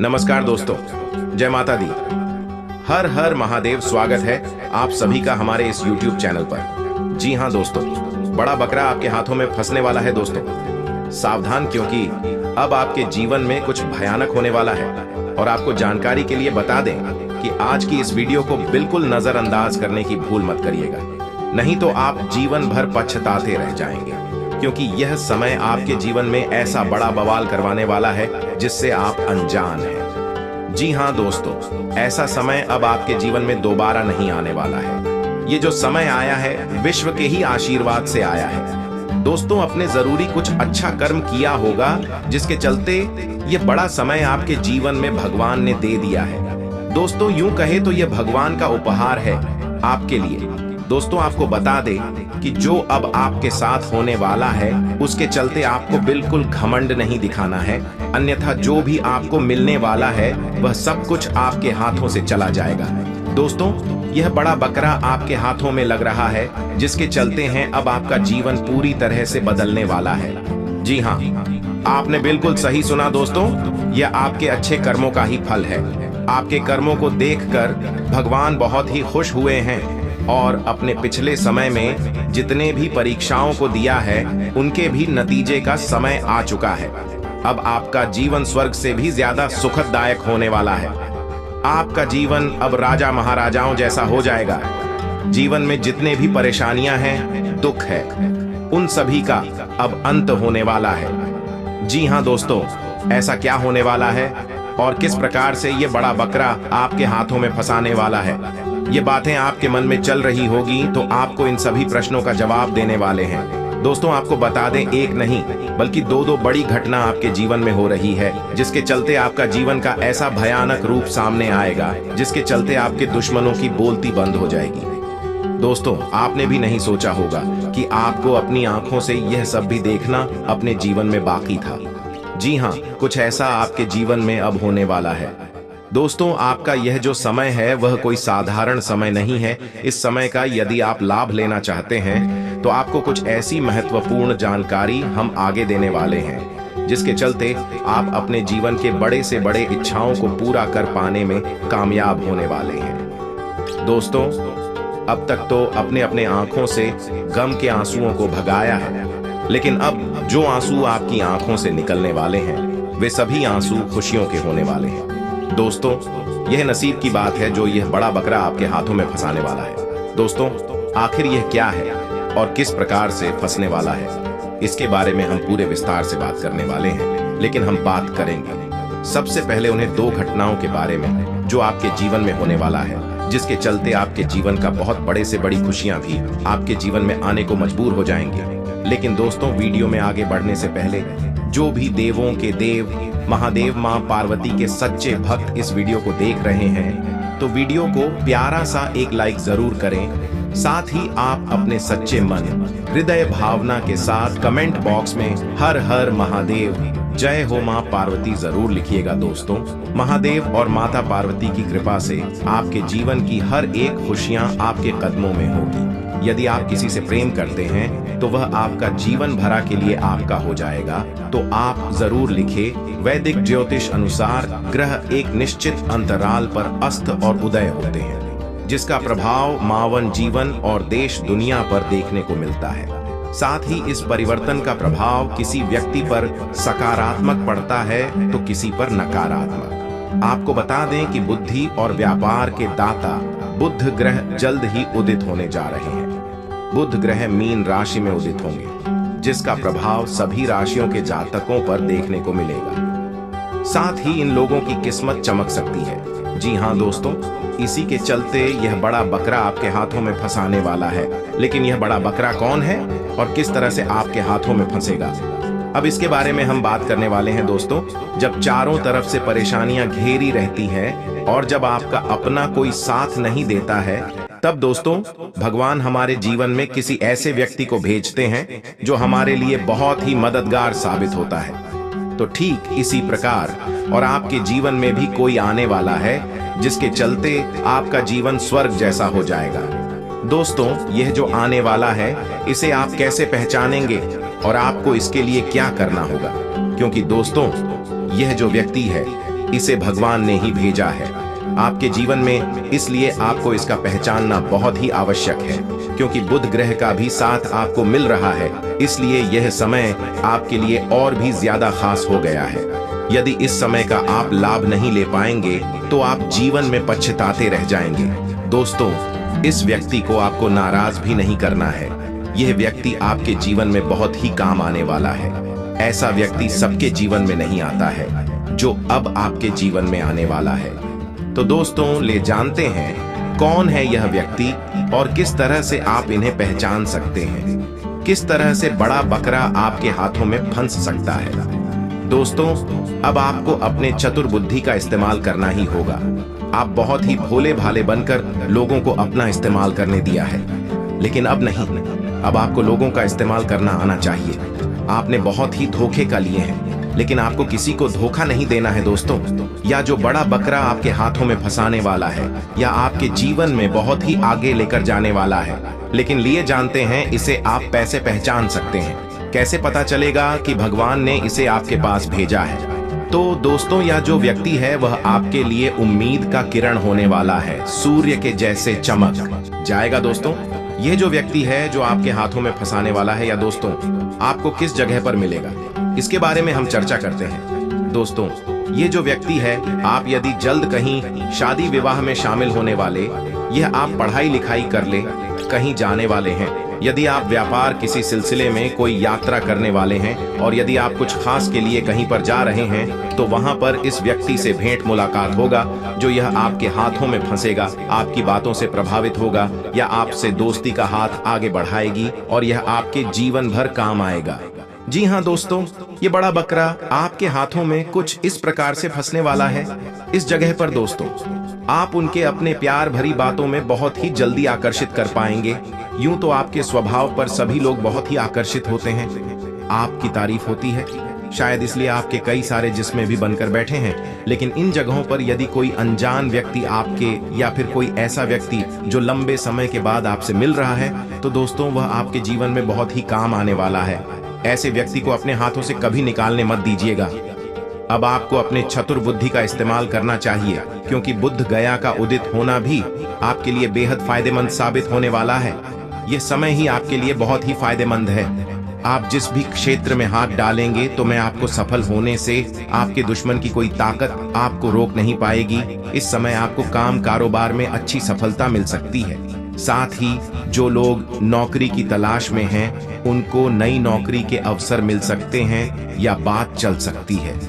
नमस्कार दोस्तों, जय माता दी। हर हर महादेव। स्वागत है आप सभी का हमारे इस YouTube चैनल पर। जी हाँ दोस्तों, बड़ा बकरा आपके हाथों में फंसने वाला है दोस्तों। सावधान, क्योंकि अब आपके जीवन में कुछ भयानक होने वाला है। और आपको जानकारी के लिए बता दें कि आज की इस वीडियो को बिल्कुल नजरअंदाज करने की भूल मत करिएगा, नहीं तो आप जीवन भर पछताते रह जाएंगे। क्योंकि यह समय आपके जीवन में ऐसा बड़ा बवाल करवाने वाला है जिससे आप अनजान हैं। जी हाँ दोस्तों, ऐसा समय अब आपके जीवन में दोबारा नहीं आने वाला है। ये जो समय आया है विश्व के ही आशीर्वाद से आया है। दोस्तों, अपने जरूरी कुछ अच्छा कर्म किया होगा जिसके चलते ये बड़ा समय आपके जीवन में भगवान ने दे दिया है। दोस्तों, यूं कहे तो ये भगवान का उपहार है आपके लिए। दोस्तों, आपको बता दे कि जो अब आपके साथ होने वाला है उसके चलते आपको बिल्कुल घमंड नहीं दिखाना है, अन्यथा जो भी आपको मिलने वाला है वह सब कुछ आपके हाथों से चला जाएगा। दोस्तों, यह बड़ा बकरा आपके हाथों में लग रहा है जिसके चलते हैं अब आपका जीवन पूरी तरह से बदलने वाला है। जी हाँ, आपने बिल्कुल सही सुना दोस्तों, यह आपके अच्छे कर्मों का ही फल है। आपके कर्मों को देखकर भगवान बहुत ही खुश हुए हैं और अपने पिछले समय में जितने भी परीक्षाओं को दिया है उनके भी नतीजे का समय आ चुका है। अब आपका जीवन स्वर्ग से भी ज्यादा सुखदायक होने वाला है। आपका जीवन अब राजा महाराजाओं जैसा हो जाएगा। जीवन में जितने भी परेशानियां हैं, दुख है, उन सभी का अब अंत होने वाला है। जी हाँ दोस्तों, ऐसा क्या होने वाला है और किस प्रकार से ये बड़ा बकरा आपके हाथों में फंसाने वाला है, ये बातें आपके मन में चल रही होगी, तो आपको इन सभी प्रश्नों का जवाब देने वाले हैं। दोस्तों, आपको बता दें, एक नहीं बल्कि दो बड़ी घटना आपके जीवन में हो रही है जिसके चलते आपका जीवन का ऐसा भयानक रूप सामने आएगा जिसके चलते आपके दुश्मनों की बोलती बंद हो जाएगी। दोस्तों, आपने भी नहीं सोचा होगा कि आपको अपनी आंखों से यह सब भी देखना अपने जीवन में बाकी था। जी हाँ, कुछ ऐसा आपके जीवन में अब होने वाला है। दोस्तों, आपका यह जो समय है वह कोई साधारण समय नहीं है। इस समय का यदि आप लाभ लेना चाहते हैं तो आपको कुछ ऐसी महत्वपूर्ण जानकारी हम आगे देने वाले हैं जिसके चलते आप अपने जीवन के बड़े से बड़े इच्छाओं को पूरा कर पाने में कामयाब होने वाले हैं। दोस्तों, अब तक तो अपने अपने आंखों से गम के आंसुओं को भगाया है, लेकिन अब जो आंसू आपकी आंखों से निकलने वाले हैं वे सभी आंसू खुशियों के होने वाले हैं। दोस्तों, यह नसीब की बात है जो यह बड़ा बकरा आपके हाथों में फंसाने वाला है। दोस्तों, आखिर यह क्या है और किस प्रकार से फंसने वाला है, इसके बारे में हम पूरे विस्तार से बात करने वाले हैं। लेकिन हम बात करेंगे सबसे पहले उन्हें दो घटनाओं के बारे में जो आपके जीवन में होने वाला है, जिसके चलते आपके जीवन का बहुत बड़े से बड़ी खुशियां भी आपके जीवन में आने को मजबूर हो जाएंगे। लेकिन दोस्तों, वीडियो में आगे बढ़ने से पहले जो भी देवों के देव महादेव मां पार्वती के सच्चे भक्त इस वीडियो को देख रहे हैं तो वीडियो को प्यारा सा एक लाइक जरूर करें। साथ ही आप अपने सच्चे मन हृदय भावना के साथ कमेंट बॉक्स में हर हर महादेव जय हो मां पार्वती जरूर लिखिएगा। दोस्तों, महादेव और माता पार्वती की कृपा से आपके जीवन की हर एक खुशियां आपके कदमों में होगी। यदि आप किसी से प्रेम करते हैं तो वह आपका जीवन भरा के लिए आपका हो जाएगा। तो आप जरूर लिखे, वैदिक ज्योतिष अनुसार ग्रह एक निश्चित अंतराल पर अस्त और उदय होते हैं जिसका प्रभाव मानव जीवन और देश दुनिया पर देखने को मिलता है। साथ ही इस परिवर्तन का प्रभाव किसी व्यक्ति पर सकारात्मक पड़ता है तो किसी पर नकारात्मक। आपको बता दें कि बुद्धि और व्यापार के दाता बुध ग्रह जल्द ही उदित होने जा रहे हैं। बुध ग्रह मीन राशि में उदित होंगे जिसका प्रभाव सभी राशियों के जातकों पर देखने को मिलेगा। साथ ही इन लोगों की किस्मत चमक सकती है। जी हाँ दोस्तों, इसी के चलते यह बड़ा बकरा आपके हाथों में फंसाने वाला है। लेकिन यह बड़ा बकरा कौन है और किस तरह से आपके हाथों में फंसेगा, अब इसके बारे में हम बात करने वाले हैं। दोस्तों, जब चारों तरफ से परेशानियां घेरी रहती हैं और जब आपका अपना कोई साथ नहीं देता है, तब दोस्तों भगवान हमारे जीवन में किसी ऐसे व्यक्ति को भेजते हैं जो हमारे लिए बहुत ही मददगार साबित होता है। तो ठीक इसी प्रकार और आपके जीवन में भी कोई आने वाला है जिसके चलते आपका जीवन स्वर्ग जैसा हो जाएगा। दोस्तों, यह जो आने वाला है इसे आप कैसे पहचानेंगे और आपको इसके लिए क्या करना होगा, क्योंकि दोस्तों यह जो व्यक्ति है इसे भगवान ने ही भेजा है आपके जीवन में, इसलिए आपको इसका पहचानना बहुत ही आवश्यक है। क्योंकि बुध ग्रह का भी साथ आपको मिल रहा है, इसलिए यह समय आपके लिए और भी ज्यादा खास हो गया है। यदि इस समय का आप लाभ नहीं ले पाएंगे तो आप जीवन में पछताते रह जाएंगे। दोस्तों, इस व्यक्ति को आपको नाराज भी नहीं करना है। यह व्यक्ति आपके जीवन में बहुत ही काम आने वाला है। ऐसा व्यक्ति सबके जीवन में नहीं आता है जो अब आपके जीवन में आने वाला है। तो दोस्तों, ले जानते हैं कौन है यह व्यक्ति और किस तरह से आप इन्हें पहचान सकते हैं। किस तरह से बड़ा बकरा आपके हाथों में फंस सकता है। दोस्तों, अब आपको अपने चतुर बुद्धि का इस्तेमाल करना ही होगा। आप बहुत ही भोले भाले बनकर लोगों को अपना इस्तेमाल करने दिया है, लेकिन अब नहीं। अब आपको लोगों का इस्तेमाल करना आना चाहिए। आपने बहुत ही धोखे का लिए हैं, लेकिन आपको किसी को धोखा नहीं देना है दोस्तों। या जो बड़ा बकरा आपके हाथों में फंसाने वाला है या आपके जीवन में बहुत ही आगे लेकर जाने वाला है, लेकिन लिए जानते हैं इसे आप पैसे पहचान सकते हैं। कैसे पता चलेगा कि भगवान ने इसे आपके पास भेजा है? तो दोस्तों, यह जो व्यक्ति है वह आपके लिए उम्मीद का किरण होने वाला है, सूर्य के जैसे चमक जाएगा। दोस्तों, यह जो व्यक्ति है जो आपके हाथों में फंसाने वाला है, या दोस्तों आपको किस जगह पर मिलेगा, इसके बारे में हम चर्चा करते हैं। दोस्तों, ये जो व्यक्ति है, आप यदि जल्द कहीं शादी विवाह में शामिल होने वाले, यह आप पढ़ाई लिखाई कर ले, कहीं जाने वाले हैं, यदि आप व्यापार किसी सिलसिले में कोई यात्रा करने वाले हैं, और यदि आप कुछ खास के लिए कहीं पर जा रहे हैं, तो वहां पर इस व्यक्ति से भेंट मुलाकात होगा जो यह आपके हाथों में फंसेगा, आपकी बातों से प्रभावित होगा या आपसे दोस्ती का हाथ आगे बढ़ाएगी और यह आपके जीवन भर काम आएगा। जी हाँ दोस्तों, ये बड़ा बकरा आपके हाथों में कुछ इस प्रकार से फंसने वाला है। इस जगह पर दोस्तों आप उनके अपने प्यार भरी बातों में बहुत ही जल्दी आकर्षित कर पाएंगे। यूं तो आपके स्वभाव पर सभी लोग बहुत ही आकर्षित होते हैं, आपकी तारीफ होती है, शायद इसलिए आपके कई सारे जिस्में भी बनकर बैठे हैं। लेकिन इन जगहों पर यदि कोई अनजान व्यक्ति आपके या फिर कोई ऐसा व्यक्ति जो लंबे समय के बाद आपसे मिल रहा है, तो दोस्तों वह आपके जीवन में बहुत ही काम आने वाला है। ऐसे व्यक्ति को अपने हाथों से कभी निकालने मत दीजिएगा। अब आपको अपने चतुर बुद्धि का इस्तेमाल करना चाहिए, क्योंकि बुध गया का उदित होना भी आपके लिए बेहद फायदेमंद साबित होने वाला है। यह समय ही आपके लिए बहुत ही फायदेमंद है। आप जिस भी क्षेत्र में हाथ डालेंगे तो मैं आपको सफल होने से आपके दुश्मन की कोई ताकत आपको रोक नहीं पाएगी। इस समय आपको काम कारोबार में अच्छी सफलता मिल सकती है। साथ ही जो लोग नौकरी की तलाश में हैं, उनको नई नौकरी के अवसर मिल सकते हैं या बात चल सकती है।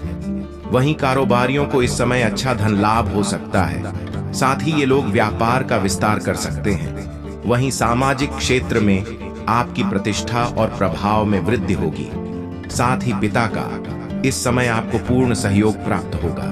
वहीं कारोबारियों को इस समय अच्छा धन लाभ हो सकता है। साथ ही ये लोग व्यापार का विस्तार कर सकते हैं। वहीं सामाजिक क्षेत्र में आपकी प्रतिष्ठा और प्रभाव में वृद्धि होगी। साथ ही पिता का इस समय आपको पूर्ण सहयोग प्राप्त होगा।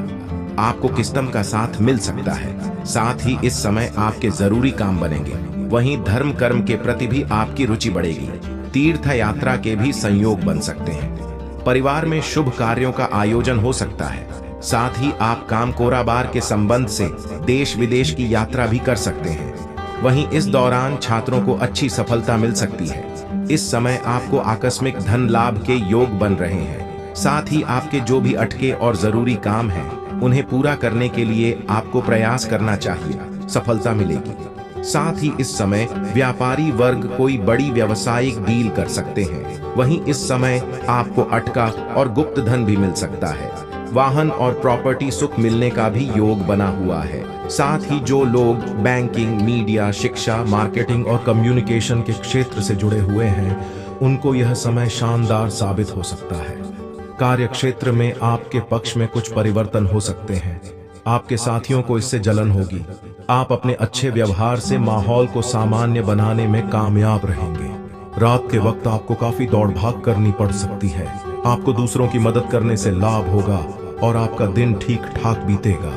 आपको किस्तम का साथ मिल सकता है। साथ ही इस समय आपके जरूरी काम बनेंगे। वहीं धर्म कर्म के प्रति भी आपकी रुचि बढ़ेगी। तीर्थ यात्रा के भी संयोग बन सकते हैं। परिवार में शुभ कार्यों का आयोजन हो सकता है। साथ ही आप काम कारोबार के संबंध से देश विदेश की यात्रा भी कर सकते हैं। वहीं इस दौरान छात्रों को अच्छी सफलता मिल सकती है। इस समय आपको आकस्मिक धन लाभ के योग बन रहे हैं। साथ ही आपके जो भी अटके और जरूरी काम हैं, उन्हें पूरा करने के लिए आपको प्रयास करना चाहिए, सफलता मिलेगी। साथ ही इस समय व्यापारी वर्ग कोई बड़ी व्यावसायिक डील कर सकते हैं। वहीं इस समय आपको अटका और गुप्त धन भी मिल सकता है। वाहन और प्रॉपर्टी सुख मिलने का भी योग बना हुआ है। साथ ही जो लोग बैंकिंग, मीडिया, शिक्षा, मार्केटिंग और कम्युनिकेशन के क्षेत्र से जुड़े हुए हैं, उनको यह समय शानदार साबित हो सकता है। कार्य क्षेत्र में आपके पक्ष में कुछ परिवर्तन हो सकते हैं। आपके साथियों को इससे जलन होगी। आप अपने अच्छे व्यवहार से माहौल को सामान्य बनाने में कामयाब रहेंगे। रात के वक्त आपको काफी दौड़ भाग करनी पड़ सकती है। आपको दूसरों की मदद करने से लाभ होगा और आपका दिन ठीक ठाक बीतेगा।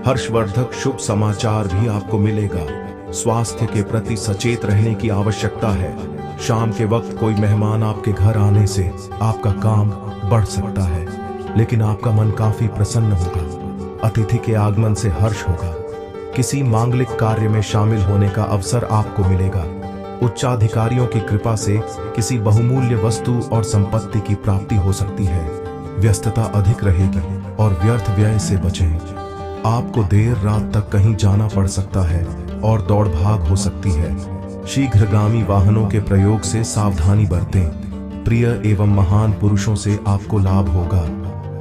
हर्षवर्धक शुभ समाचार भी आपको मिलेगा। स्वास्थ्य के प्रति सचेत रहने की आवश्यकता है। शाम के वक्त कोई मेहमान आपके घर आने से आपका काम बढ़ सकता है, लेकिन आपका मन काफी प्रसन्न होगा। अतिथि के आगमन से हर्ष होगा। किसी मांगलिक कार्य में शामिल होने का अवसर आपको मिलेगा। उच्चाधिकारियों की कृपा से किसी बहुमूल्य वस्तु और संपत्ति की प्राप्ति हो सकती है। व्यस्तता अधिक रहेगी और व्यर्थ व्यय से बचें। आपको देर रात तक कहीं जाना पड़ सकता है और दौड़ भाग हो सकती है। शीघ्रगामी वाहनों के प्रयोग से सावधानी बरतें। प्रिय एवं महान पुरुषों से आपको लाभ होगा।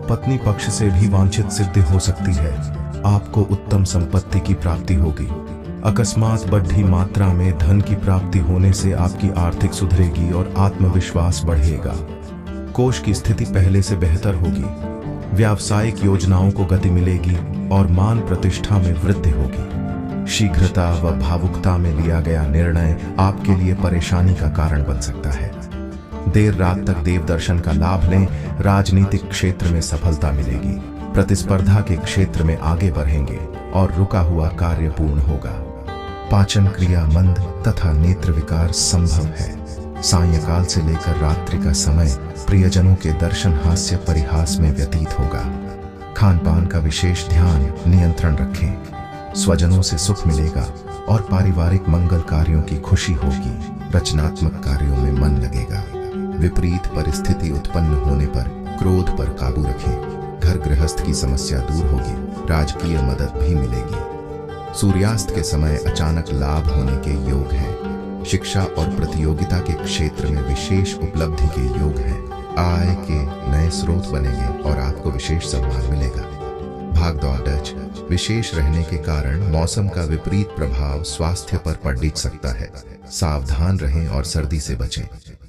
पत्नी पक्ष से भी वांछित सिद्धि हो सकती है। आपको उत्तम संपत्ति की प्राप्ति होगी। अकस्मात बढ़ी मात्रा में धन की प्राप्ति होने से आपकी आर्थिक सुधरेगी और आत्मविश्वास बढ़ेगा। कोष की स्थिति पहले से बेहतर होगी। व्यावसायिक योजनाओं को गति मिलेगी और मान प्रतिष्ठा में वृद्धि होगी। शीघ्रता व भावुकता में लिया गया निर्णय आपके लिए परेशानी का कारण बन सकता है। देर रात तक देव दर्शन का लाभ लें। राजनीतिक क्षेत्र में सफलता मिलेगी। प्रतिस्पर्धा के क्षेत्र में आगे बढ़ेंगे और रुका हुआ कार्य पूर्ण होगा। पाचन क्रिया मंद तथा नेत्र विकार संभव है। सायंकाल से लेकर रात्रि का समय प्रियजनों के दर्शन हास्य परिहास में व्यतीत होगा। खान पान का विशेष ध्यान नियंत्रण रखें। स्वजनों से सुख मिलेगा और पारिवारिक मंगल कार्यों की खुशी होगी। रचनात्मक कार्यों में मन लगेगा। विपरीत परिस्थिति उत्पन्न होने पर क्रोध पर काबू रखें। घर गृहस्थ की समस्या दूर होगी। राजकीय मदद भी मिलेगी। सूर्यास्त के समय अचानक लाभ होने के योग हैं। शिक्षा और प्रतियोगिता के क्षेत्र में विशेष उपलब्धि के योग हैं। आय के नए स्रोत बनेंगे और आपको विशेष सम्मान मिलेगा। भागदौड़ विशेष रहने के कारण मौसम का विपरीत प्रभाव स्वास्थ्य पर पड़ सकता है। सावधान रहें और सर्दी से बचें।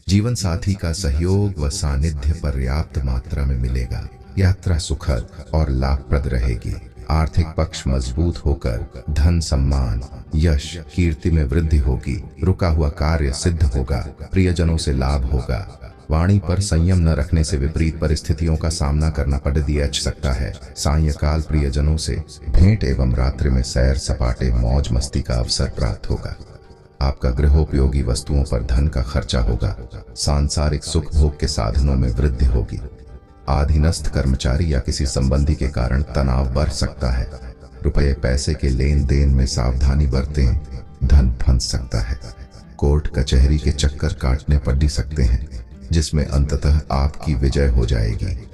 जीवन साथी का सहयोग व सानिध्य पर्याप्त मात्रा में मिलेगा। यात्रा सुखद और लाभप्रद रहेगी। आर्थिक पक्ष मजबूत होकर धन सम्मान यश कीर्ति में वृद्धि होगी। रुका हुआ कार्य सिद्ध होगा। प्रियजनों से लाभ होगा। वाणी पर संयम न रखने से विपरीत परिस्थितियों का सामना करना पड़ सकता है। सायंकाल प्रियजनों से भेंट एवं रात्रि में सैर सपाटे मौज मस्ती का अवसर प्राप्त होगा। आपका गृहोपयोगी वस्तुओं पर धन का खर्चा होगा। सांसारिक सुख भोग के साधनों में वृद्धि होगी। अधीनस्थ कर्मचारी या किसी संबंधी के कारण तनाव बढ़ सकता है। रुपये पैसे के लेन देन में सावधानी बरतें। धन फंस सकता है। कोर्ट कचहरी के चक्कर काटने पड़ सकते हैं, जिसमें अंततः आपकी विजय हो जाएगी।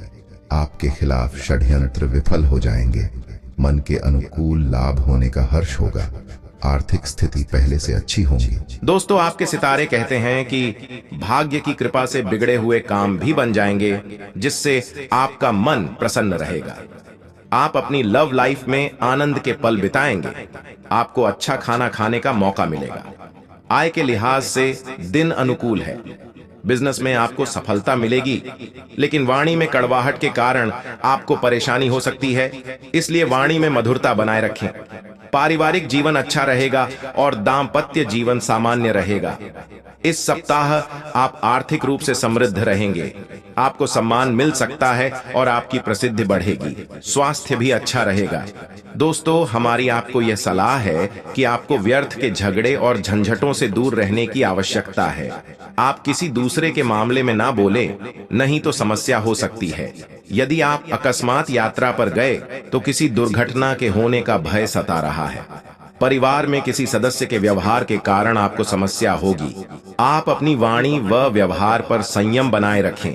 आपके खिलाफ षड्यंत्र विफल हो जाएंगे। मन के अनुकूल लाभ होने का हर्ष होगा। आर्थिक स्थिति पहले से अच्छी होगी। दोस्तों, आपके सितारे कहते हैं कि भाग्य की कृपा से बिगड़े हुए काम भी बन जाएंगे, जिससे आपका मन प्रसन्न रहेगा। आप अपनी लव लाइफ में आनंद के पल बिताएंगे। आपको अच्छा खाना खाने का मौका मिलेगा। आय के लिहाज से दिन अनुकूल है। बिजनेस में आपको सफलता मिलेगी, लेकिन वाणी में कड़वाहट के कारण आपको परेशानी हो सकती है, इसलिए वाणी में मधुरता बनाए रखें। पारिवारिक जीवन अच्छा रहेगा और दाम्पत्य जीवन सामान्य रहेगा। इस सप्ताह आप आर्थिक रूप से समृद्ध रहेंगे। आपको सम्मान मिल सकता है और आपकी प्रसिद्धि बढ़ेगी। स्वास्थ्य भी अच्छा रहेगा। दोस्तों, हमारी आपको यह सलाह है कि आपको व्यर्थ के झगड़े और झंझटों से दूर रहने की आवश्यकता है। आप किसी दूसरे के मामले में ना बोले, नहीं तो समस्या हो सकती है। यदि आप अकस्मात यात्रा पर गए तो किसी दुर्घटना के होने का भय सता रहा है। परिवार में किसी सदस्य के व्यवहार के कारण आपको समस्या होगी। आप अपनी वाणी व व्यवहार पर संयम बनाए रखें,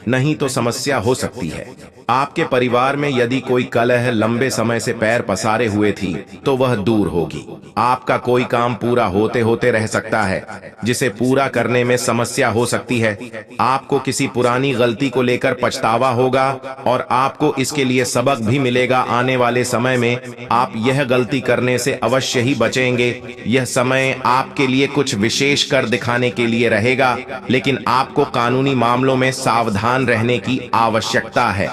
नहीं तो समस्या हो सकती है। आपके परिवार में यदि कोई कलह लंबे समय से पैर पसारे हुए थी तो वह दूर होगी। आपका कोई काम पूरा होते होते रह सकता है, जिसे पूरा करने में समस्या हो सकती है। आपको किसी पुरानी गलती को लेकर पछतावा होगा और आपको इसके लिए सबक भी मिलेगा। आने वाले समय में आप यह गलती करने से अवश्य ही बचेंगे। यह समय आपके लिए कुछ विशेष कर दिखाने के लिए रहेगा, लेकिन आपको कानूनी मामलों में सावधान रहने की आवश्यकता है।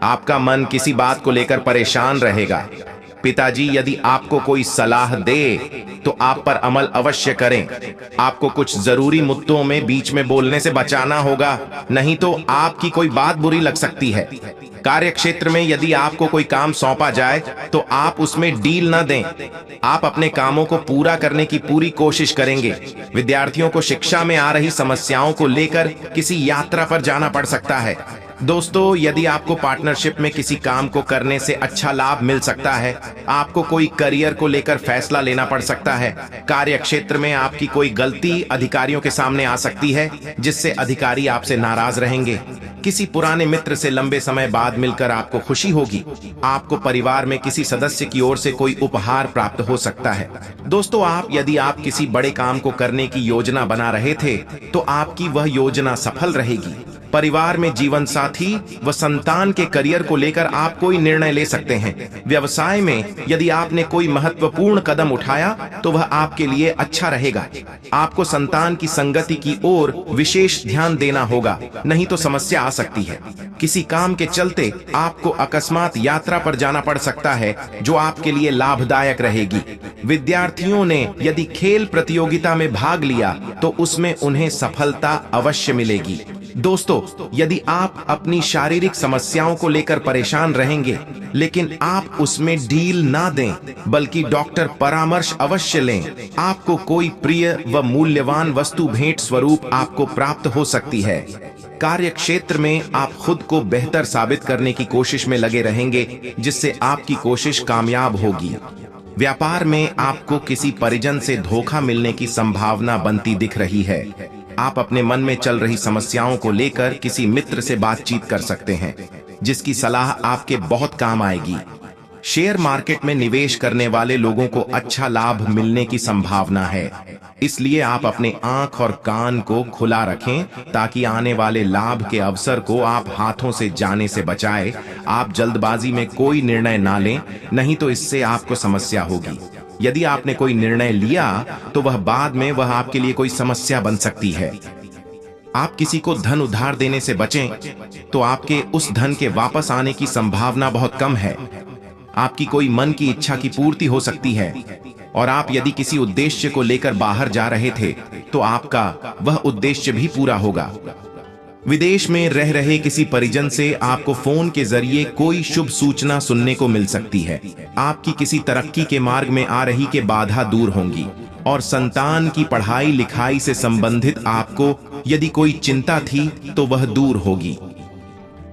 आपका मन किसी बात को लेकर परेशान रहेगा। पिताजी यदि आपको कोई सलाह दे तो आप पर अमल अवश्य करें। आपको कुछ जरूरी मुद्दों में बीच में बोलने से बचाना होगा, नहीं तो आपकी कोई बात बुरी लग सकती है। कार्य क्षेत्र में यदि आपको कोई काम सौंपा जाए तो आप उसमें डील न दें। आप अपने कामों को पूरा करने की पूरी कोशिश करेंगे। विद्यार्थियों को शिक्षा में आ रही समस्याओं को लेकर किसी यात्रा पर जाना पड़ सकता है। दोस्तों, यदि आपको पार्टनरशिप में किसी काम को करने से अच्छा लाभ मिल सकता है, आपको कोई करियर को लेकर फैसला लेना पड़ सकता है। कार्य क्षेत्र में आपकी कोई गलती अधिकारियों के सामने आ सकती है, जिससे अधिकारी आपसे नाराज रहेंगे। किसी पुराने मित्र से लंबे समय बाद मिलकर आपको खुशी होगी। आपको परिवार में किसी सदस्य की ओर से कोई उपहार प्राप्त हो सकता है। दोस्तों, यदि आप किसी बड़े काम को करने की योजना बना रहे थे तो आपकी वह योजना सफल रहेगी। परिवार में जीवन साथी व संतान के करियर को लेकर आप कोई निर्णय ले सकते हैं। व्यवसाय में यदि आपने कोई महत्वपूर्ण कदम उठाया तो वह आपके लिए अच्छा रहेगा। आपको संतान की संगति की ओर विशेष ध्यान देना होगा, नहीं तो समस्या आ सकती है। किसी काम के चलते आपको अकस्मात यात्रा पर जाना पड़ सकता है जो आपके लिए लाभदायक रहेगी। विद्यार्थियों ने यदि खेल प्रतियोगिता में भाग लिया तो उसमें उन्हें सफलता अवश्य मिलेगी। दोस्तों, यदि आप अपनी शारीरिक समस्याओं को लेकर परेशान रहेंगे लेकिन आप उसमें ढील ना दें बल्कि डॉक्टर परामर्श अवश्य लें। आपको कोई प्रिय व मूल्यवान वस्तु भेंट स्वरूप आपको प्राप्त हो सकती है। कार्य क्षेत्र में आप खुद को बेहतर साबित करने की कोशिश में लगे रहेंगे जिससे आपकी कोशिश कामयाब होगी। व्यापार में आपको किसी परिजन से धोखा मिलने की संभावना बनती दिख रही है। आप अपने मन में चल रही समस्याओं को लेकर किसी मित्र से बातचीत कर सकते हैं जिसकी सलाह आपके बहुत काम आएगी। शेयर मार्केट में निवेश करने वाले लोगों को अच्छा लाभ मिलने की संभावना है, इसलिए आप अपने आंख और कान को खुला रखें ताकि आने वाले लाभ के अवसर को आप हाथों से जाने से बचाएं। आप जल्दबाजी में कोई निर्णय ना लें, नहीं तो इससे आपको समस्या होगी। यदि आपने कोई निर्णय लिया तो वह बाद में आपके लिए कोई समस्या बन सकती है। आप किसी को धन उधार देने से बचें, तो आपके उस धन के वापस आने की संभावना बहुत कम है। आपकी कोई मन की इच्छा की पूर्ति हो सकती है और आप यदि किसी उद्देश्य को लेकर बाहर जा रहे थे तो आपका वह उद्देश्य भी पूरा होगा। विदेश में रह रहे किसी परिजन से आपको फोन के जरिए कोई शुभ सूचना सुनने को मिल सकती है। आपकी किसी तरक्की के मार्ग में आ रही के बाधा दूर होंगी और संतान की पढ़ाई लिखाई से संबंधित आपको यदि कोई चिंता थी तो वह दूर होगी।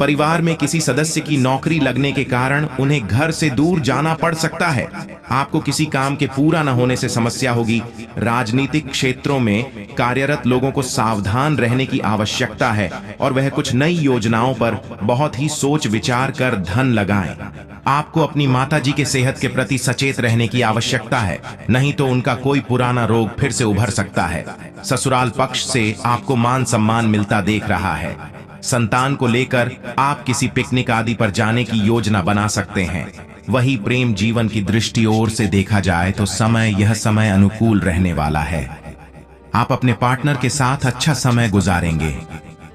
परिवार में किसी सदस्य की नौकरी लगने के कारण उन्हें घर से दूर जाना पड़ सकता है। आपको किसी काम के पूरा न होने से समस्या होगी। राजनीतिक क्षेत्रों में कार्यरत लोगों को सावधान रहने की आवश्यकता है और वह कुछ नई योजनाओं पर बहुत ही सोच विचार कर धन लगाएं। आपको अपनी माताजी के सेहत के प्रति सचेत रहने की आवश्यकता है, नहीं तो उनका कोई पुराना रोग फिर से उभर सकता है। ससुराल पक्ष से आपको मान सम्मान मिलता देख रहा है। संतान को लेकर आप किसी पिकनिक आदि पर जाने की योजना बना सकते हैं। वही प्रेम जीवन की दृष्टि ओर से देखा जाए तो यह समय अनुकूल रहने वाला है। आप अपने पार्टनर के साथ अच्छा समय गुजारेंगे।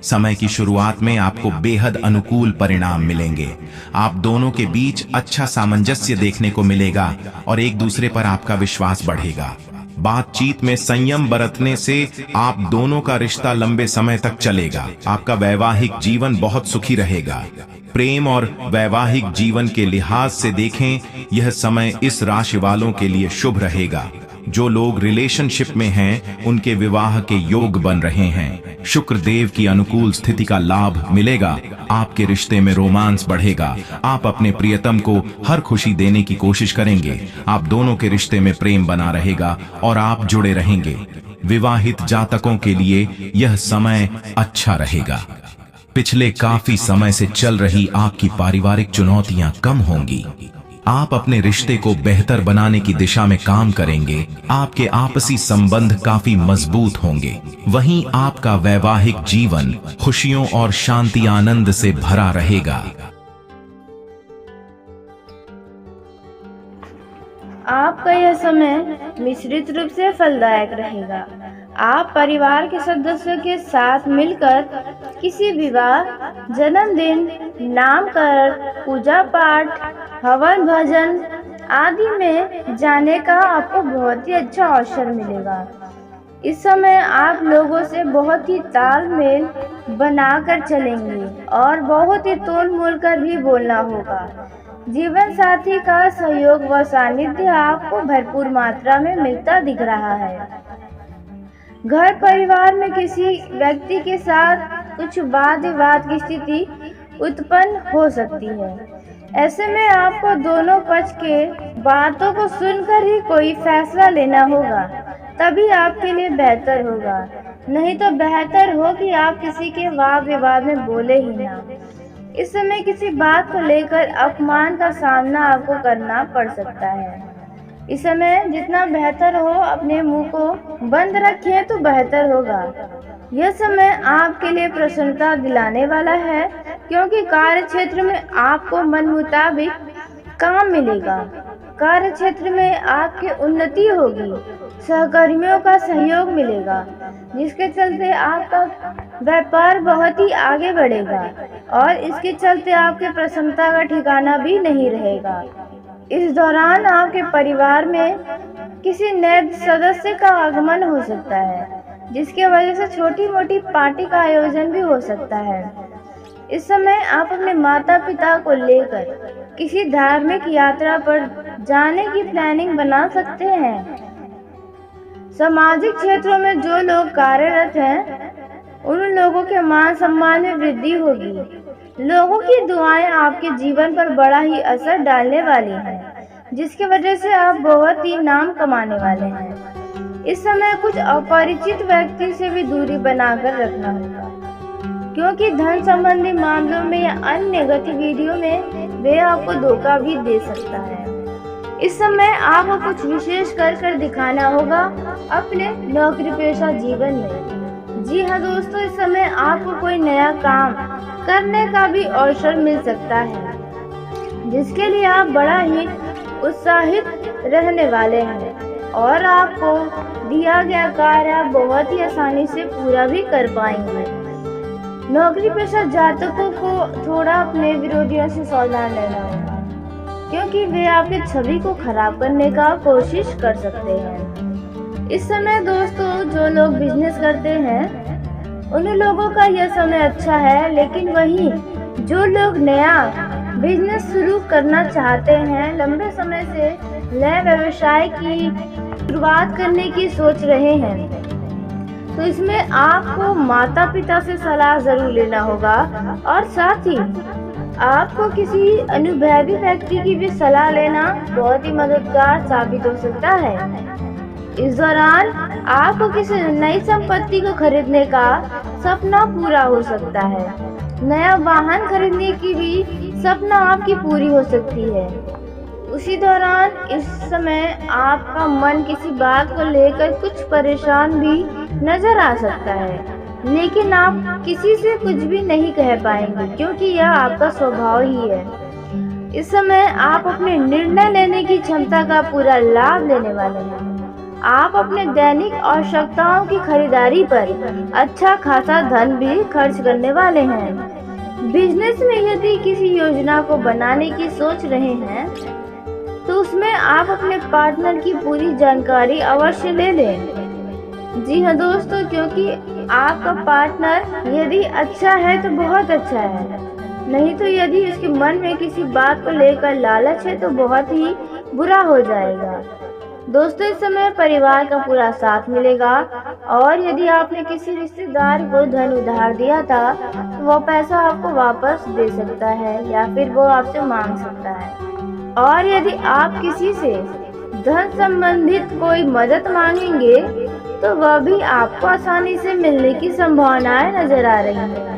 समय की शुरुआत में आपको बेहद अनुकूल परिणाम मिलेंगे। आप दोनों के बीच अच्छा सामंजस्य देखने को मिलेगा और एक दूसरे पर आपका विश्वास बढ़ेगा। बातचीत में संयम बरतने से आप दोनों का रिश्ता लंबे समय तक चलेगा। आपका वैवाहिक जीवन बहुत सुखी रहेगा। प्रेम और वैवाहिक जीवन के लिहाज से देखें, यह समय इस राशि वालों के लिए शुभ रहेगा। जो लोग रिलेशनशिप में हैं, उनके विवाह के योग बन रहे हैं। शुक्र देव की अनुकूल स्थिति का लाभ मिलेगा। आपके रिश्ते में रोमांस बढ़ेगा। आप अपने प्रियतम को हर खुशी देने की कोशिश करेंगे। आप दोनों के रिश्ते में प्रेम बना रहेगा और आप जुड़े रहेंगे। विवाहित जातकों के लिए यह समय अच्छा रहेगा। पिछले काफी समय से चल रही आपकी पारिवारिक चुनौतियां कम होंगी। आप अपने रिश्ते को बेहतर बनाने की दिशा में काम करेंगे। आपके आपसी संबंध काफी मजबूत होंगे। वहीं आपका वैवाहिक जीवन खुशियों और शांति आनंद से भरा रहेगा। आपका यह समय मिश्रित रूप से फलदायक रहेगा। आप परिवार के सदस्यों के साथ मिलकर किसी विवाह, जन्मदिन, नामकरण, पूजा पाठ, हवन भजन आदि में जाने का आपको बहुत ही अच्छा अवसर मिलेगा। इस समय आप लोगों से बहुत ही तालमेल बनाकर चलेंगे और बहुत ही तोल मोल कर भी बोलना होगा। जीवन साथी का सहयोग व सानिध्य आपको भरपूर मात्रा में मिलता दिख रहा है। घर परिवार में किसी व्यक्ति के साथ कुछ वाद विवाद की स्थिति उत्पन्न हो सकती है। ऐसे में आपको दोनों पक्ष के बातों को सुनकर ही कोई फैसला लेना होगा, तभी आपके लिए बेहतर होगा। नहीं तो बेहतर हो कि आप किसी के वाद विवाद में बोले ही ना। इस समय किसी बात को लेकर अपमान का सामना आपको करना पड़ सकता है। इस समय जितना बेहतर हो अपने मुंह को बंद रखें तो बेहतर होगा। यह समय आपके लिए प्रसन्नता दिलाने वाला है, क्योंकि कार्य क्षेत्र में आपको मन मुताबिक काम मिलेगा। कार्य क्षेत्र में आपकी उन्नति होगी, सहकर्मियों का सहयोग मिलेगा, जिसके चलते आपका व्यापार बहुत ही आगे बढ़ेगा और इसके चलते आपके प्रसन्नता का ठिकाना भी नहीं रहेगा। इस दौरान आपके परिवार में किसी नए सदस्य का आगमन हो सकता है, जिसके वजह से छोटी मोटी पार्टी का आयोजन भी हो सकता है। इस समय आप अपने माता पिता को लेकर किसी धार्मिक यात्रा पर जाने की प्लानिंग बना सकते हैं। सामाजिक क्षेत्रों में जो लोग कार्यरत हैं, उन लोगों के मान सम्मान में वृद्धि होगी। लोगों की दुआएं आपके जीवन पर बड़ा ही असर डालने वाली हैं, जिसकी वजह से आप बहुत ही नाम कमाने वाले हैं। इस समय कुछ अपरिचित व्यक्ति से भी दूरी बनाकर रखना होगा, क्योंकि धन संबंधी मामलों में या अन्य गतिविधियों में वे आपको धोखा भी दे सकता है। इस समय आपको कुछ विशेष कर दिखाना होगा अपने नौकरी पेशा जीवन में। जी हाँ दोस्तों, इस समय आपको कोई नया काम करने का भी अवसर मिल सकता है, जिसके लिए आप बड़ा ही उत्साहित रहने वाले हैं और आपको दिया गया कार्य आप बहुत ही आसानी से पूरा भी कर पाएंगे। नौकरी पेशा जातकों को थोड़ा अपने विरोधियों से सावधान रहना होगा, क्योंकि वे आपके छवि को खराब करने का कोशिश कर सकते हैं। इस समय दोस्तों, जो लोग बिजनेस करते हैं उन लोगों का यह समय अच्छा है, लेकिन वहीं जो लोग नया बिजनेस शुरू करना चाहते हैं, लंबे समय से नए व्यवसाय की शुरुआत करने की सोच रहे हैं, तो इसमें आपको माता पिता से सलाह जरूर लेना होगा और साथ ही आपको किसी अनुभवी व्यक्ति की भी सलाह लेना बहुत ही मददगार साबित हो सकता है। इस दौरान आपको किसी नई संपत्ति को खरीदने का सपना पूरा हो सकता है। नया वाहन खरीदने की भी सपना आपकी पूरी हो सकती है। उसी दौरान इस समय आपका मन किसी बात को लेकर कुछ परेशान भी नजर आ सकता है, लेकिन आप किसी से कुछ भी नहीं कह पाएंगे, क्योंकि यह आपका स्वभाव ही है। इस समय आप अपने निर्णय लेने की क्षमता का पूरा लाभ लेने वाले हैं। आप अपने दैनिक आवश्यकताओं की खरीदारी पर अच्छा खासा धन भी खर्च करने वाले हैं। बिजनेस में यदि किसी योजना को बनाने की सोच रहे हैं, तो उसमें आप अपने पार्टनर की पूरी जानकारी अवश्य ले लें। जी हाँ दोस्तों, क्योंकि आपका पार्टनर यदि अच्छा है तो बहुत अच्छा है, नहीं तो यदि उसके मन में किसी बात को लेकर लालच है तो बहुत ही बुरा हो जाएगा। दोस्तों, इस समय परिवार का पूरा साथ मिलेगा और यदि आपने किसी रिश्तेदार को धन उधार दिया था, तो वो पैसा आपको वापस दे सकता है या फिर वो आपसे मांग सकता है। और यदि आप किसी से धन संबंधित कोई मदद मांगेंगे, तो वह भी आपको आसानी से मिलने की संभावनाएं नजर आ रही है।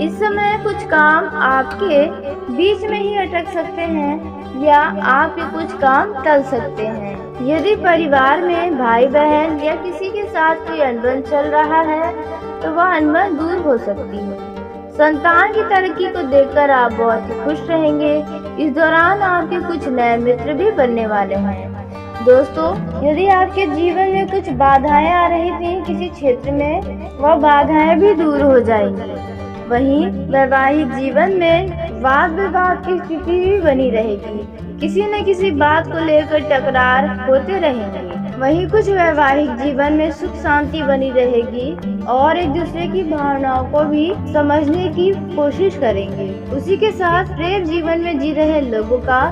इस समय कुछ काम आपके बीच में ही अटक सकते हैं या आपके कुछ काम टल सकते हैं। यदि परिवार में भाई बहन या किसी के साथ कोई अनबन चल रहा है, तो वह अनबन दूर हो सकती है। संतान की तरक्की को देखकर आप बहुत ही खुश रहेंगे। इस दौरान आपके कुछ नए मित्र भी बनने वाले हैं। दोस्तों, यदि आपके जीवन में कुछ बाधाएं आ रही थी किसी क्षेत्र में, वह बाधाएं भी दूर हो जाएंगी। वहीं वैवाहिक जीवन में वाद विवाद की स्थिति भी बनी रहेगी। किसी न किसी बात को लेकर टकरार होते रहेंगे। वहीं कुछ वैवाहिक जीवन में सुख शांति बनी रहेगी और एक दूसरे की भावनाओं को भी समझने की कोशिश करेंगे। उसी के साथ प्रेम जीवन में जी रहे लोगों का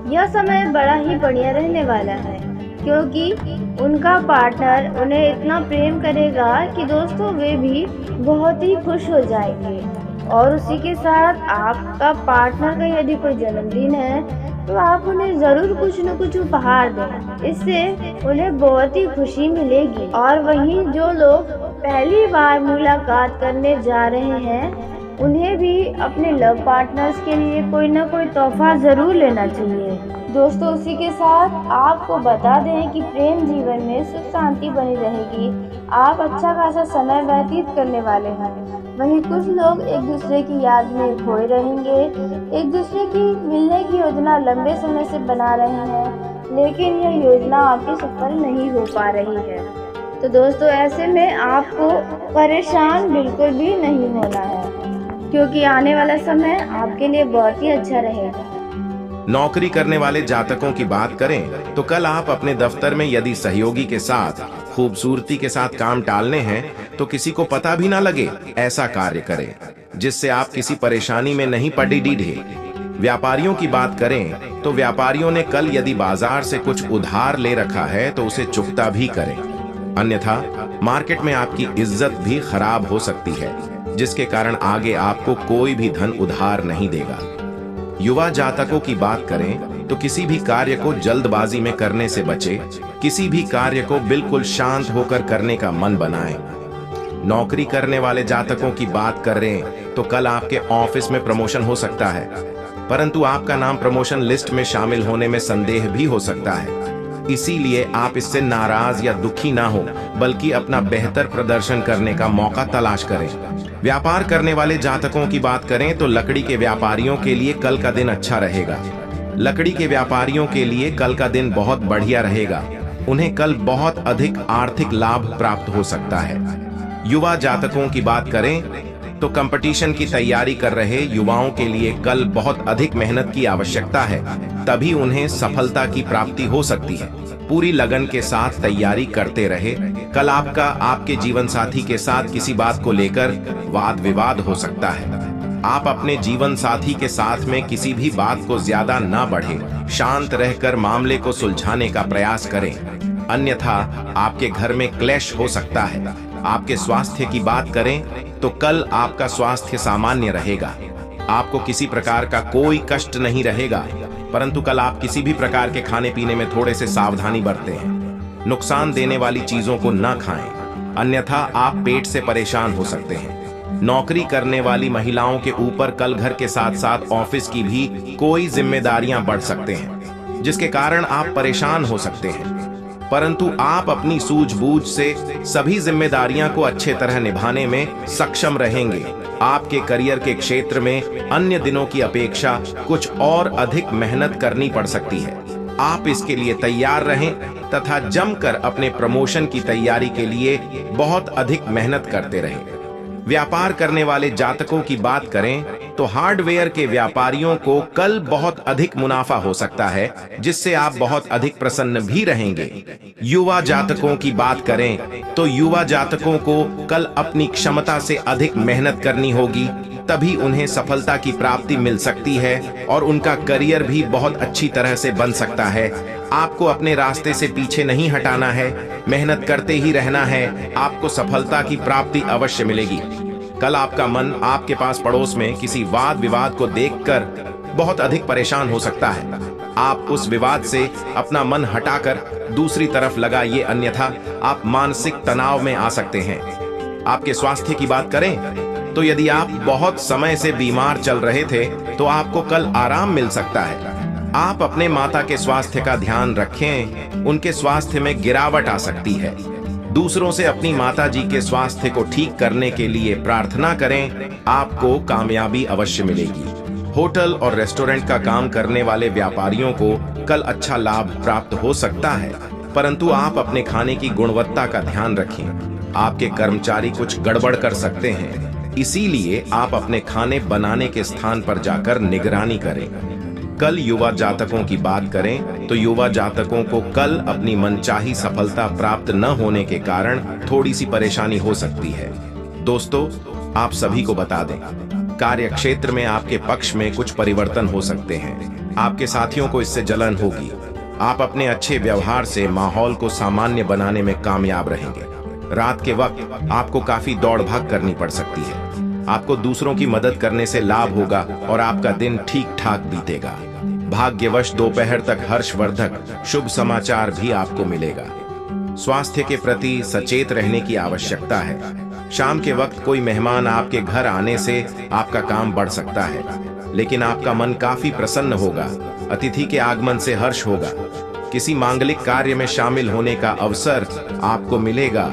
यह समय बड़ा ही बढ़िया रहने वाला है, क्योंकि उनका पार्टनर उन्हें इतना प्रेम करेगा कि दोस्तों वे भी बहुत ही खुश हो जाएंगे। और उसी के साथ आपका पार्टनर का यदि कोई जन्मदिन है, तो आप उन्हें जरूर कुछ न कुछ उपहार दें। इससे उन्हें बहुत ही खुशी मिलेगी। और वहीं जो लोग पहली बार मुलाकात करने जा रहे हैं उन्हें भी अपने लव पार्टनर्स के लिए कोई ना कोई तोहफा ज़रूर लेना चाहिए। दोस्तों, उसी के साथ आपको बता दें कि प्रेम जीवन में सुख शांति बनी रहेगी। आप अच्छा खासा समय व्यतीत करने वाले हैं। वहीं कुछ लोग एक दूसरे की याद में खोए रहेंगे। एक दूसरे की मिलने की योजना लंबे समय से बना रहे हैं, लेकिन यह योजना आपकी सफल नहीं हो पा रही है। तो दोस्तों, ऐसे में आपको परेशान बिल्कुल भी नहीं होना है, क्योंकि आने वाला समय आपके लिए बहुत ही अच्छा रहेगा। नौकरी करने वाले जातकों की बात करें तो कल आप अपने दफ्तर में यदि सहयोगी के साथ खूबसूरती के साथ काम टालने हैं तो किसी को पता भी ना लगे, ऐसा कार्य करें जिससे आप किसी परेशानी में नहीं पड़ी डीढ़े। व्यापारियों की बात करें तो व्यापारियों ने कल यदि बाजार से कुछ उधार ले रखा है तो उसे चुकता भी करें, अन्यथा मार्केट में आपकी इज्जत भी खराब हो सकती है, जिसके कारण आगे आपको कोई भी धन उधार नहीं देगा। युवा जातकों की बात करें तो किसी भी कार्य को जल्दबाजी में करने से बचे। किसी भी कार्य को बिल्कुल शांत होकर करने का मन बनाएं। नौकरी करने वाले जातकों की बात कर रहे हैं तो कल आपके ऑफिस में प्रमोशन हो सकता है, परंतु आपका नाम प्रमोशन लिस्ट में शामिल होने में संदेह भी हो सकता है। इसीलिए आप इससे नाराज या दुखी ना हो, बल्कि अपना बेहतर प्रदर्शन करने का मौका तलाश करें। व्यापार करने वाले जातकों की बात करें तो लकड़ी के व्यापारियों के लिए कल का दिन अच्छा रहेगा। लकड़ी के व्यापारियों के लिए कल का दिन बहुत बढ़िया रहेगा। उन्हें कल बहुत अधिक आर्थिक लाभ प्राप्त हो सकता है। युवा जातकों की बात करें तो कंपटीशन की तैयारी कर रहे युवाओं के लिए कल बहुत अधिक मेहनत की आवश्यकता है, तभी उन्हें सफलता की प्राप्ति हो सकती है। पूरी लगन के साथ तैयारी करते रहे। कल आपका आपके जीवन साथी के साथ किसी बात को लेकर वाद विवाद हो सकता है। आप अपने जीवन साथी के साथ में किसी भी बात को ज्यादा ना बढ़े, शांत रहकर मामले को सुलझाने का प्रयास करें, अन्यथा आपके घर में क्लेश हो सकता है। आपके स्वास्थ्य की बात करें तो कल आपका स्वास्थ्य सामान्य रहेगा। आपको किसी प्रकार का कोई कष्ट नहीं रहेगा, परंतु कल आप किसी भी प्रकार के खाने पीने में थोड़े से सावधानी बरतें। नुकसान देने वाली चीजों को ना खाएं, अन्यथा आप पेट से परेशान हो सकते हैं। नौकरी करने वाली महिलाओं के ऊपर कल घर के साथ साथ ऑफिस की भी कोई जिम्मेदारियां बढ़ सकते हैं, जिसके कारण आप परेशान हो सकते हैं, परंतु आप अपनी सूझबूझ से सभी जिम्मेदारियां को अच्छे तरह निभाने में सक्षम रहेंगे। आपके करियर के क्षेत्र में अन्य दिनों की अपेक्षा कुछ और अधिक मेहनत करनी पड़ सकती है। आप इसके लिए तैयार रहें तथा जमकर अपने प्रमोशन की तैयारी के लिए बहुत अधिक मेहनत करते रहें। व्यापार करने वाले जातकों की बात करें तो हार्डवेयर के व्यापारियों को कल बहुत अधिक मुनाफा हो सकता है, जिससे आप बहुत अधिक प्रसन्न भी रहेंगे। युवा जातकों की बात करें तो युवा जातकों को कल अपनी क्षमता से अधिक मेहनत करनी होगी, तभी उन्हें सफलता की प्राप्ति मिल सकती है और उनका करियर भी बहुत अच्छी तरह से बन सकता है। आपको अपने रास्ते से पीछे नहीं हटाना है, मेहनत करते ही रहना है। आपको सफलता की प्राप्ति अवश्य मिलेगी। कल आपका मन आपके पास पड़ोस में किसी वाद विवाद को देखकर बहुत अधिक परेशान हो सकता है। आप उस विवाद से अपना मन हटाकर दूसरी तरफ लगाइए, अन्यथा आप मानसिक तनाव में आ सकते हैं। आपके स्वास्थ्य की बात करें तो यदि आप बहुत समय से बीमार चल रहे थे तो आपको कल आराम मिल सकता है। आप अपने माता के स्वास्थ्य का ध्यान रखें, उनके स्वास्थ्य में गिरावट आ सकती है। दूसरों से अपनी माता जी के स्वास्थ्य को ठीक करने के लिए प्रार्थना करें, आपको कामयाबी अवश्य मिलेगी। होटल और रेस्टोरेंट का काम करने वाले व्यापारियों को कल अच्छा लाभ प्राप्त हो सकता है, परंतु आप अपने खाने की गुणवत्ता का ध्यान रखें। आपके कर्मचारी कुछ गड़बड़ कर सकते हैं, इसीलिए आप अपने खाने बनाने के स्थान पर जाकर निगरानी करें। कल युवा जातकों की बात करें तो युवा जातकों को कल अपनी मनचाही सफलता प्राप्त न होने के कारण थोड़ी सी परेशानी हो सकती है। दोस्तों, आप सभी को बता दें, कार्य क्षेत्र में आपके पक्ष में कुछ परिवर्तन हो सकते हैं। आपके साथियों को इससे जलन होगी। आप अपने अच्छे व्यवहार से माहौल को सामान्य बनाने में कामयाब रहेंगे। रात के वक्त आपको काफी दौड़ भाग करनी पड़ सकती है। आपको दूसरों की मदद करने से लाभ होगा और आपका दिन ठीक ठाक बीतेगा। भाग्यवश दोपहर तक हर्षवर्धक शुभ समाचार भी आपको मिलेगा। स्वास्थ्य के प्रति सचेत रहने की आवश्यकता है। शाम के वक्त कोई मेहमान आपके घर आने से आपका काम बढ़ सकता है, लेकिन आपका मन काफी प्रसन्न होगा। अतिथि के आगमन से हर्ष होगा। किसी मांगलिक कार्य में शामिल होने का अवसर आपको मिलेगा।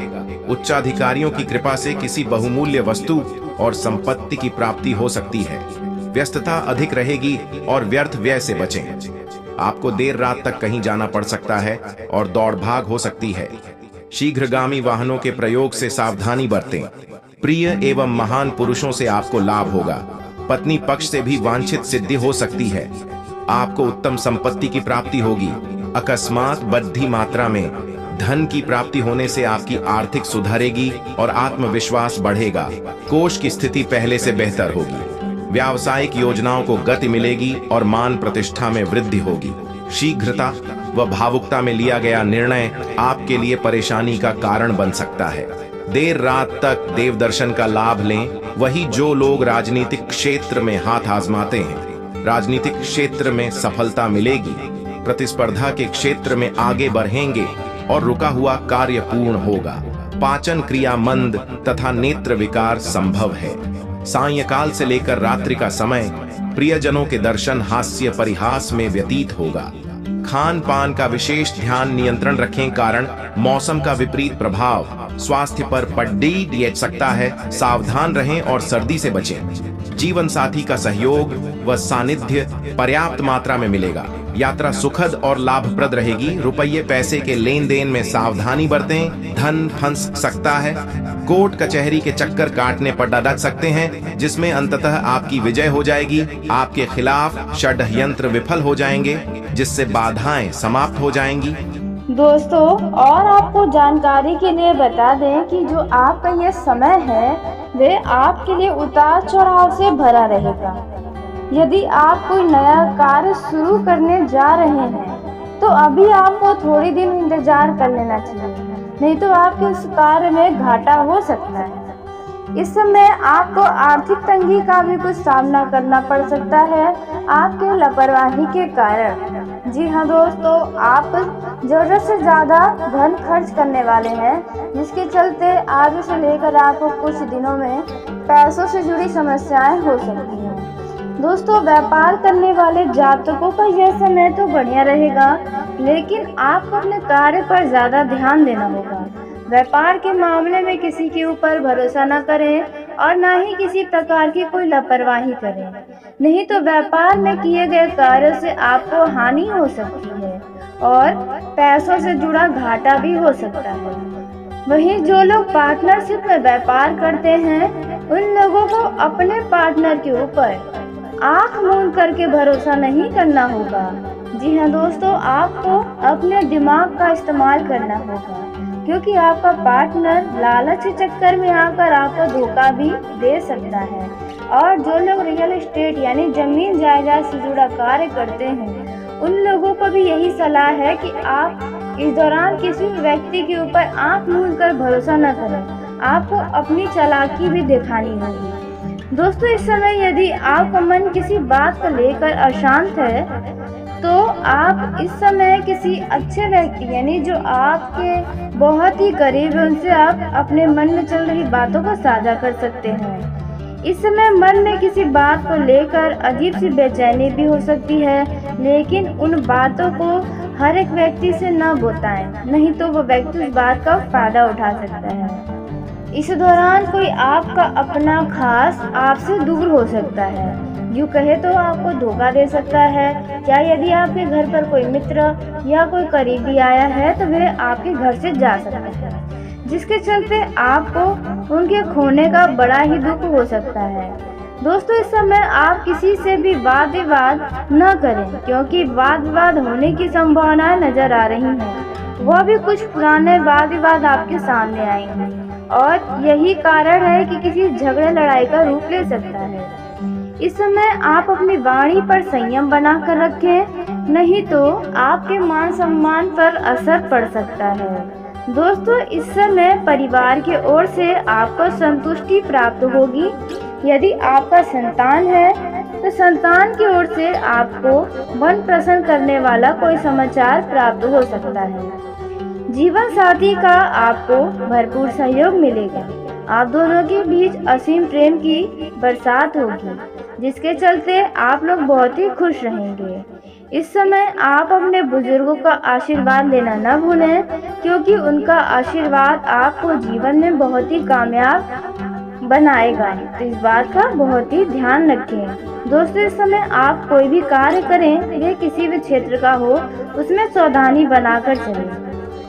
उच्चाधिकारियों की कृपा से किसी बहुमूल्य वस्तु और संपत्ति की प्राप्ति हो सकती है। व्यस्तता अधिक रहेगी और व्यर्थ व्यय से बचें। आपको देर रात तक कहीं जाना पड़ सकता है और दौड़ भाग हो सकती है। शीघ्रगामी वाहनों के प्रयोग से सावधानी बरतें। प्रिय एवं महान पुरुषों से आपको लाभ होगा। पत्नी पक्ष से भी वांछित सिद्धि हो सकती है। आपको उत्तम संपत्ति की प्राप्ति होगी। अकस्मात बढ़ी मात्रा में धन की प्राप्ति होने से आपकी आर्थिक सुधरेगी और आत्मविश्वास बढ़ेगा। कोष की स्थिति पहले से बेहतर होगी। व्यावसायिक योजनाओं को गति मिलेगी और मान प्रतिष्ठा में वृद्धि होगी। शीघ्रता व भावुकता में लिया गया निर्णय आपके लिए परेशानी का कारण बन सकता है। देर रात तक देव दर्शन का लाभ लें। वही जो लोग राजनीतिक क्षेत्र में हाथ आजमाते हैं, राजनीतिक क्षेत्र में सफलता मिलेगी। प्रतिस्पर्धा के क्षेत्र में आगे बढ़ेंगे और रुका हुआ कार्य पूर्ण होगा। पाचन क्रिया मंद तथा नेत्र विकार संभव है। सायंकाल से लेकर रात्रि का समय प्रियजनों के दर्शन हास्य परिहास में व्यतीत होगा। खान पान का विशेष ध्यान नियंत्रण रखें, कारण मौसम का विपरीत प्रभाव स्वास्थ्य पर पड़ सकता है। सावधान रहें और सर्दी से बचें। जीवन साथी का सहयोग व सानिध्य पर्याप्त मात्रा में मिलेगा। यात्रा सुखद और लाभप्रद रहेगी। रुपये पैसे के लेन देन में सावधानी बरतें। धन फंस सकता है। कोर्ट कचहरी के चक्कर काटने पर डट सकते हैं, जिसमें अंततः आपकी विजय हो जाएगी। आपके खिलाफ षड्यंत्र विफल हो जाएंगे, जिससे बाधाएं समाप्त हो जाएंगी। दोस्तों, और आपको जानकारी के लिए बता दें कि जो आपका ये समय है वे आपके लिए उतार चढ़ाव से भरा रहेगा। यदि आप कोई नया कार्य शुरू करने जा रहे हैं तो अभी आपको थोड़ी दिन इंतजार कर लेना चाहिए, नहीं तो आपके उस कार्य में घाटा हो सकता है। इस समय आपको आर्थिक तंगी का भी कुछ सामना करना पड़ सकता है आपके लापरवाही के कारण। जी हाँ दोस्तों, आप जरूरत से ज़्यादा धन खर्च करने वाले हैं, जिसके चलते आज से लेकर आपको कुछ दिनों में पैसों से जुड़ी समस्याएं हो सकती हैं। दोस्तों, व्यापार करने वाले जातकों का यह समय तो बढ़िया रहेगा, लेकिन आपको अपने कार्य पर ज़्यादा ध्यान देना होगा। व्यापार के मामले में किसी के ऊपर भरोसा न करें और न ही किसी प्रकार की कोई लापरवाही करें, नहीं तो व्यापार में किए गए कार्यों से आपको हानि हो सकती है और पैसों से जुड़ा घाटा भी हो सकता है। वहीं जो लोग पार्टनरशिप में व्यापार करते हैं, उन लोगों को अपने पार्टनर के ऊपर आंख मूंद करके भरोसा नहीं करना होगा। जी हाँ दोस्तों, आपको अपने दिमाग का इस्तेमाल करना होगा, क्योंकि आपका पार्टनर लालच के चक्कर में आकर आपको धोखा भी दे सकता है। और जो लोग रियल एस्टेट यानी जमीन जायदाद से जुड़ा कार्य करते हैं, उन लोगों को भी यही सलाह है कि आप इस दौरान किसी व्यक्ति के ऊपर आंख मूंद कर भरोसा न करें। आपको अपनी चालाकी भी दिखानी होगी। दोस्तों, इस समय यदि आपका मन किसी बात को लेकर अशांत है तो आप इस समय किसी अच्छे व्यक्ति यानी जो आपके बहुत ही करीब है, उनसे आप अपने मन में चल रही बातों को साझा कर सकते हैं। इस समय मन में किसी बात को लेकर अजीब सी बेचैनी भी हो सकती है, लेकिन उन बातों को हर एक व्यक्ति से न बताएं, नहीं तो वो व्यक्ति उस बात का फायदा उठा सकता है। इस दौरान कोई आपका अपना खास आपसे दूर हो सकता है, यूँ कहे तो आपको धोखा दे सकता है। या यदि आपके घर पर कोई मित्र या कोई करीबी आया है तो वह आपके घर से जा सकता है, जिसके चलते आपको उनके खोने का बड़ा ही दुख हो सकता है। दोस्तों, इस समय आप किसी से भी वाद विवाद न करें, क्योंकि वाद विवाद होने की संभावनाएं नजर आ रही हैं। वह भी कुछ पुराने वाद विवाद आपके सामने आएंगे और यही कारण है कि किसी झगड़े लड़ाई का रूप ले सकता है। इस समय आप अपनी वाणी पर संयम बनाकर रखें, नहीं तो आपके मान सम्मान पर असर पड़ सकता है। दोस्तों, इस समय परिवार की ओर से आपको संतुष्टि प्राप्त होगी। यदि आपका संतान है तो संतान की ओर से आपको मन प्रसन्न करने वाला कोई समाचार प्राप्त हो सकता है। जीवन साथी का आपको भरपूर सहयोग मिलेगा। आप दोनों के बीच असीम प्रेम की बरसात होगी, जिसके चलते आप लोग बहुत ही खुश रहेंगे। इस समय आप अपने बुजुर्गों का आशीर्वाद लेना न भूलें, क्योंकि उनका आशीर्वाद आपको जीवन में बहुत ही कामयाब बनाएगा। तो इस बात का बहुत ही ध्यान रखें। दोस्तों, इस समय आप कोई भी कार्य करें, यह किसी भी क्षेत्र का हो, उसमें सावधानी बनाकर चलें।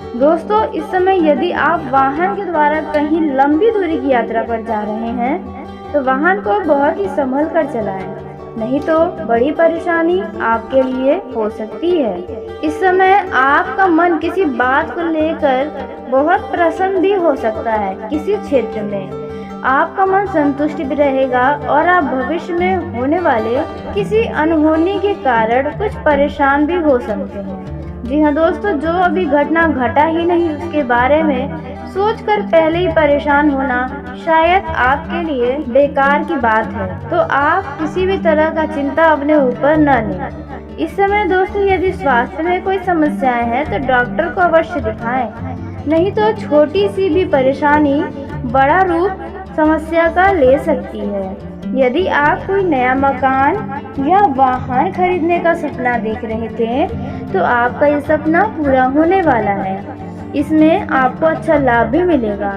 दोस्तों, इस समय यदि आप वाहन के द्वारा कहीं लंबी दूरी की यात्रा पर जा रहे हैं तो वाहन को बहुत ही संभल कर चलाएं, नहीं तो बड़ी परेशानी आपके लिए हो सकती है। इस समय आपका मन किसी बात को लेकर बहुत प्रसन्न भी हो सकता है। किसी क्षेत्र में आपका मन संतुष्ट भी रहेगा और आप भविष्य में होने वाले किसी अनहोनी के कारण कुछ परेशान भी हो सकते हैं। जी हाँ दोस्तों, जो अभी घटना घटा ही नहीं उसके बारे में सोचकर पहले ही परेशान होना शायद आपके लिए बेकार की बात है। तो आप किसी भी तरह का चिंता अपने ऊपर न लें। इस समय दोस्तों, यदि स्वास्थ्य में कोई समस्याएं हैं तो डॉक्टर को अवश्य दिखाएं, नहीं तो छोटी सी भी परेशानी बड़ा रूप समस्या का ले सकती है। यदि आप कोई नया मकान या वाहन खरीदने का सपना देख रहे थे तो आपका ये सपना पूरा होने वाला है। इसमें आपको अच्छा लाभ भी मिलेगा।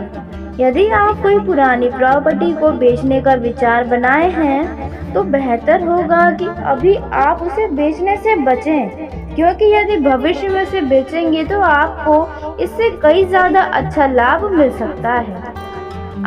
यदि आप कोई पुरानी प्रॉपर्टी को बेचने का विचार बनाए हैं तो बेहतर होगा कि अभी आप उसे बेचने से बचें, क्योंकि यदि भविष्य में उसे बेचेंगे तो आपको इससे कई ज्यादा अच्छा लाभ मिल सकता है।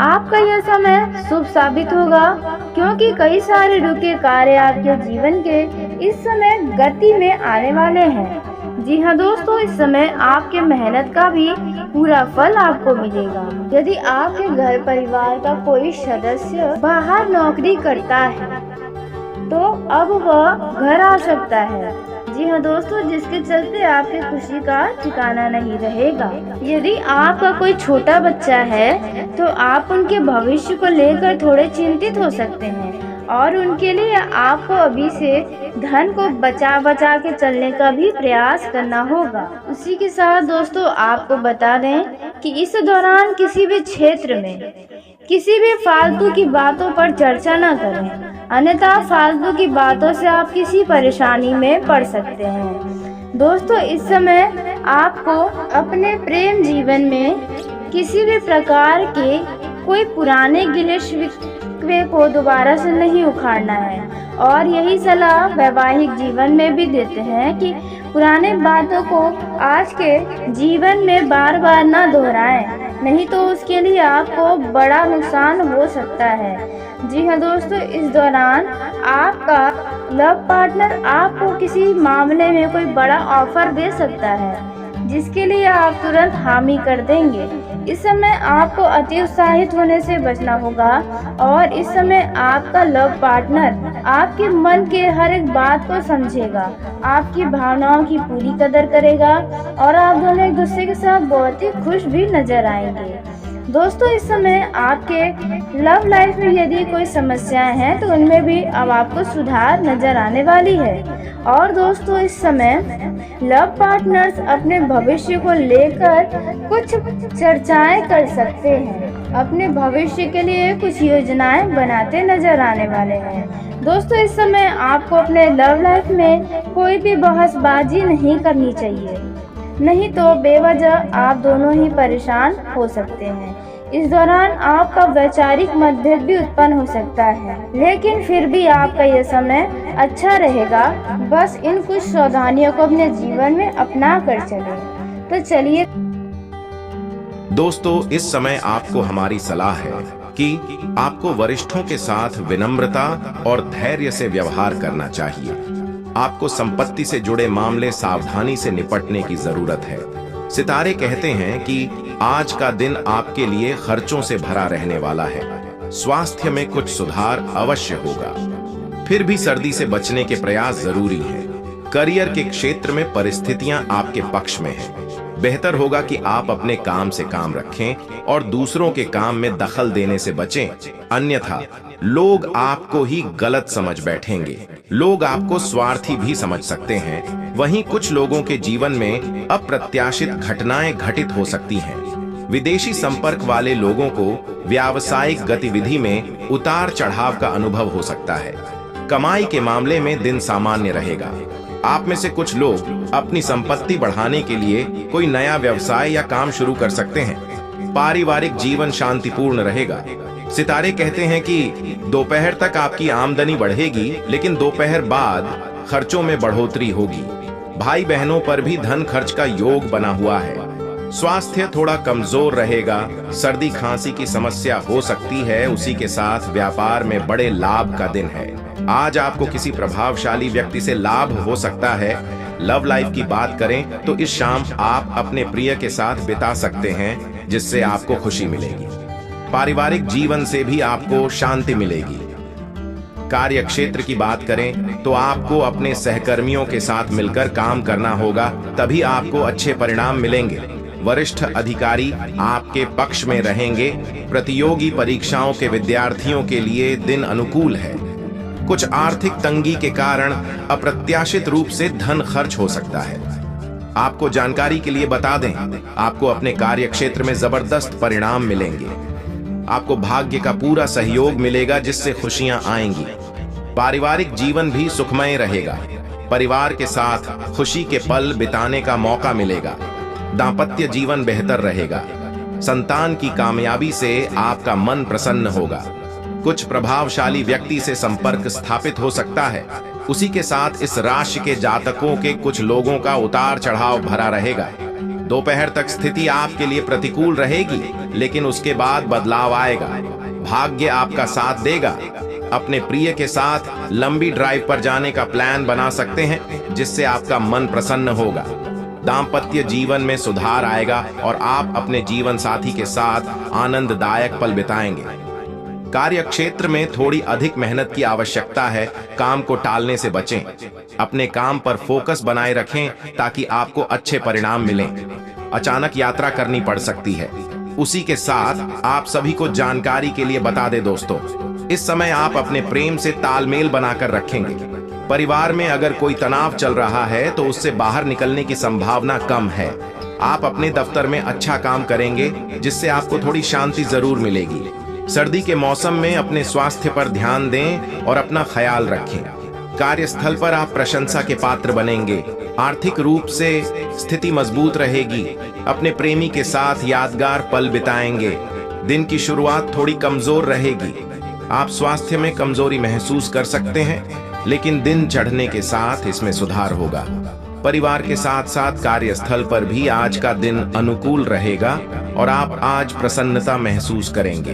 आपका यह समय शुभ साबित होगा, क्योंकि कई सारे रुके कार्य आपके जीवन के इस समय गति में आने वाले हैं। जी हाँ दोस्तों, इस समय आपके मेहनत का भी पूरा फल आपको मिलेगा। यदि आपके घर परिवार का कोई सदस्य बाहर नौकरी करता है तो अब वह घर आ सकता है। जी हाँ दोस्तों, जिसके चलते आपकी खुशी का ठिकाना नहीं रहेगा। यदि आपका कोई छोटा बच्चा है तो आप उनके भविष्य को लेकर थोड़े चिंतित हो सकते हैं और उनके लिए आपको अभी से धन को बचा बचा के चलने का भी प्रयास करना होगा। उसी के साथ दोस्तों, आपको बता दें कि इस दौरान किसी भी क्षेत्र में किसी भी फालतू की बातों पर चर्चा न करें, अन्यथा फालतू की बातों से आप किसी परेशानी में पड़ सकते हैं। दोस्तों, इस समय आपको अपने प्रेम जीवन में किसी भी प्रकार के कोई पुराने गिले शिकवे को दोबारा से नहीं उखाड़ना है और यही सलाह वैवाहिक जीवन में भी देते हैं कि पुराने बातों को आज के जीवन में बार बार न दोहराएं, नहीं तो उसके लिए आपको बड़ा नुकसान हो सकता है। जी हाँ दोस्तों, इस दौरान आपका लव पार्टनर आपको किसी मामले में कोई बड़ा ऑफर दे सकता है, जिसके लिए आप तुरंत हामी कर देंगे। इस समय आपको अति उत्साहित होने से बचना होगा और इस समय आपका लव पार्टनर आपके मन के हर एक बात को समझेगा, आपकी भावनाओं की पूरी कदर करेगा और आप दोनों एक दूसरे के साथ बहुत ही खुश भी नजर आएंगे। दोस्तों, इस समय आपके लव लाइफ में यदि कोई समस्याएं हैं तो उनमें भी अब आपको सुधार नजर आने वाली है। और दोस्तों, इस समय लव पार्टनर्स अपने भविष्य को लेकर कुछ चर्चाएं कर सकते हैं, अपने भविष्य के लिए कुछ योजनाएं बनाते नजर आने वाले हैं। दोस्तों, इस समय आपको अपने लव लाइफ में कोई भी बहसबाजी नहीं करनी चाहिए, नहीं तो बेवजह आप दोनों ही परेशान हो सकते हैं। इस दौरान आपका वैचारिक मतभेद भी उत्पन्न हो सकता है, लेकिन फिर भी आपका यह समय अच्छा रहेगा। बस इन कुछ सावधानियों को अपने जीवन में अपना कर चलें। तो चलिए दोस्तों, इस समय आपको हमारी सलाह है कि आपको वरिष्ठों के साथ विनम्रता और धैर्य से व्यवहार करना चाहिए। आपको संपत्ति से जुड़े मामले सावधानी से निपटने की जरूरत है। सितारे कहते हैं कि आज का दिन आपके लिए खर्चों से भरा रहने वाला है। स्वास्थ्य में कुछ सुधार अवश्य होगा, फिर भी सर्दी से बचने के प्रयास जरूरी हैं। करियर के क्षेत्र में परिस्थितियां आपके पक्ष में हैं। बेहतर होगा कि आप अपने काम से काम रखें और दूसरों के काम में दखल देने से बचें, अन्यथा लोग आपको ही गलत समझ बैठेंगे। लोग आपको स्वार्थी भी समझ सकते हैं। वहीं कुछ लोगों के जीवन में अप्रत्याशित घटनाएं घटित हो सकती हैं। विदेशी संपर्क वाले लोगों को व्यावसायिक गतिविधि में उतार चढ़ाव का अनुभव हो सकता है। कमाई के मामले में दिन सामान्य रहेगा। आप में से कुछ लोग अपनी संपत्ति बढ़ाने के लिए कोई नया व्यवसाय या काम शुरू कर सकते हैं। पारिवारिक जीवन शांतिपूर्ण रहेगा। सितारे कहते हैं कि दोपहर तक आपकी आमदनी बढ़ेगी, लेकिन दोपहर बाद खर्चों में बढ़ोतरी होगी। भाई बहनों पर भी धन खर्च का योग बना हुआ है। स्वास्थ्य थोड़ा कमजोर रहेगा। सर्दी खांसी की समस्या हो सकती है। उसी के साथ व्यापार में बड़े लाभ का दिन है। आज आपको किसी प्रभावशाली व्यक्ति से लाभ हो सकता है। लव लाइफ की बात करें तो इस शाम आप अपने प्रिय के साथ बिता सकते हैं, जिससे आपको खुशी मिलेगी। पारिवारिक जीवन से भी आपको शांति मिलेगी। कार्य क्षेत्र की बात करें तो आपको अपने सहकर्मियों के साथ मिलकर काम करना होगा, तभी आपको अच्छे परिणाम मिलेंगे। वरिष्ठ अधिकारी आपके पक्ष में रहेंगे। प्रतियोगी परीक्षाओं के विद्यार्थियों के लिए दिन अनुकूल है। कुछ आर्थिक तंगी के कारण अप्रत्याशित रूप से धन खर्च हो सकता है। आपको जानकारी के लिए बता दें, आपको अपने कार्य क्षेत्र में जबरदस्त परिणाम मिलेंगे। आपको भाग्य का पूरा सहयोग मिलेगा, जिससे खुशियां आएंगी। पारिवारिक जीवन भी सुखमय रहेगा। परिवार के साथ खुशी के पल बिताने का मौका मिलेगा। दांपत्य जीवन बेहतर रहेगा। संतान की कामयाबी से आपका मन प्रसन्न होगा। कुछ प्रभावशाली व्यक्ति से संपर्क स्थापित हो सकता है। उसी के साथ इस राशि के जातकों के कुछ लोगों का उतार चढ़ाव भरा रहेगा। दोपहर तक स्थिति आपके लिए प्रतिकूल रहेगी, लेकिन उसके बाद बदलाव आएगा। भाग्य आपका साथ देगा। अपने प्रिय के साथ लंबी ड्राइव पर जाने का प्लान बना सकते हैं, जिससे आपका मन प्रसन्न होगा। दांपत्य जीवन में सुधार आएगा और आप अपने जीवन साथी के साथ आनंददायक पल बिताएंगे। कार्य क्षेत्र में थोड़ी अधिक मेहनत की आवश्यकता है। काम को टालने से बचें। अपने काम पर फोकस बनाए रखें, ताकि आपको अच्छे परिणाम मिलें। अचानक यात्रा करनी पड़ सकती है। उसी के साथ आप सभी को जानकारी के लिए बता दें दोस्तों, इस समय आप अपने प्रेम से तालमेल बनाकर रखेंगे। परिवार में अगर कोई तनाव चल रहा है तो उससे बाहर निकलने की संभावना कम है। आप अपने दफ्तर में अच्छा काम करेंगे, जिससे आपको थोड़ी शांति जरूर मिलेगी। सर्दी के मौसम में अपने स्वास्थ्य पर ध्यान दें और अपना ख्याल रखें। कार्यस्थल पर आप प्रशंसा के पात्र बनेंगे। आर्थिक रूप से स्थिति मजबूत रहेगी। अपने प्रेमी के साथ यादगार पल बिताएंगे। दिन की शुरुआत थोड़ी कमजोर रहेगी। आप स्वास्थ्य में कमजोरी महसूस कर सकते हैं, लेकिन दिन चढ़ने के साथ इसमें सुधार होगा। परिवार के साथ साथ कार्यस्थल पर भी आज का दिन अनुकूल रहेगा और आप आज प्रसन्नता महसूस करेंगे।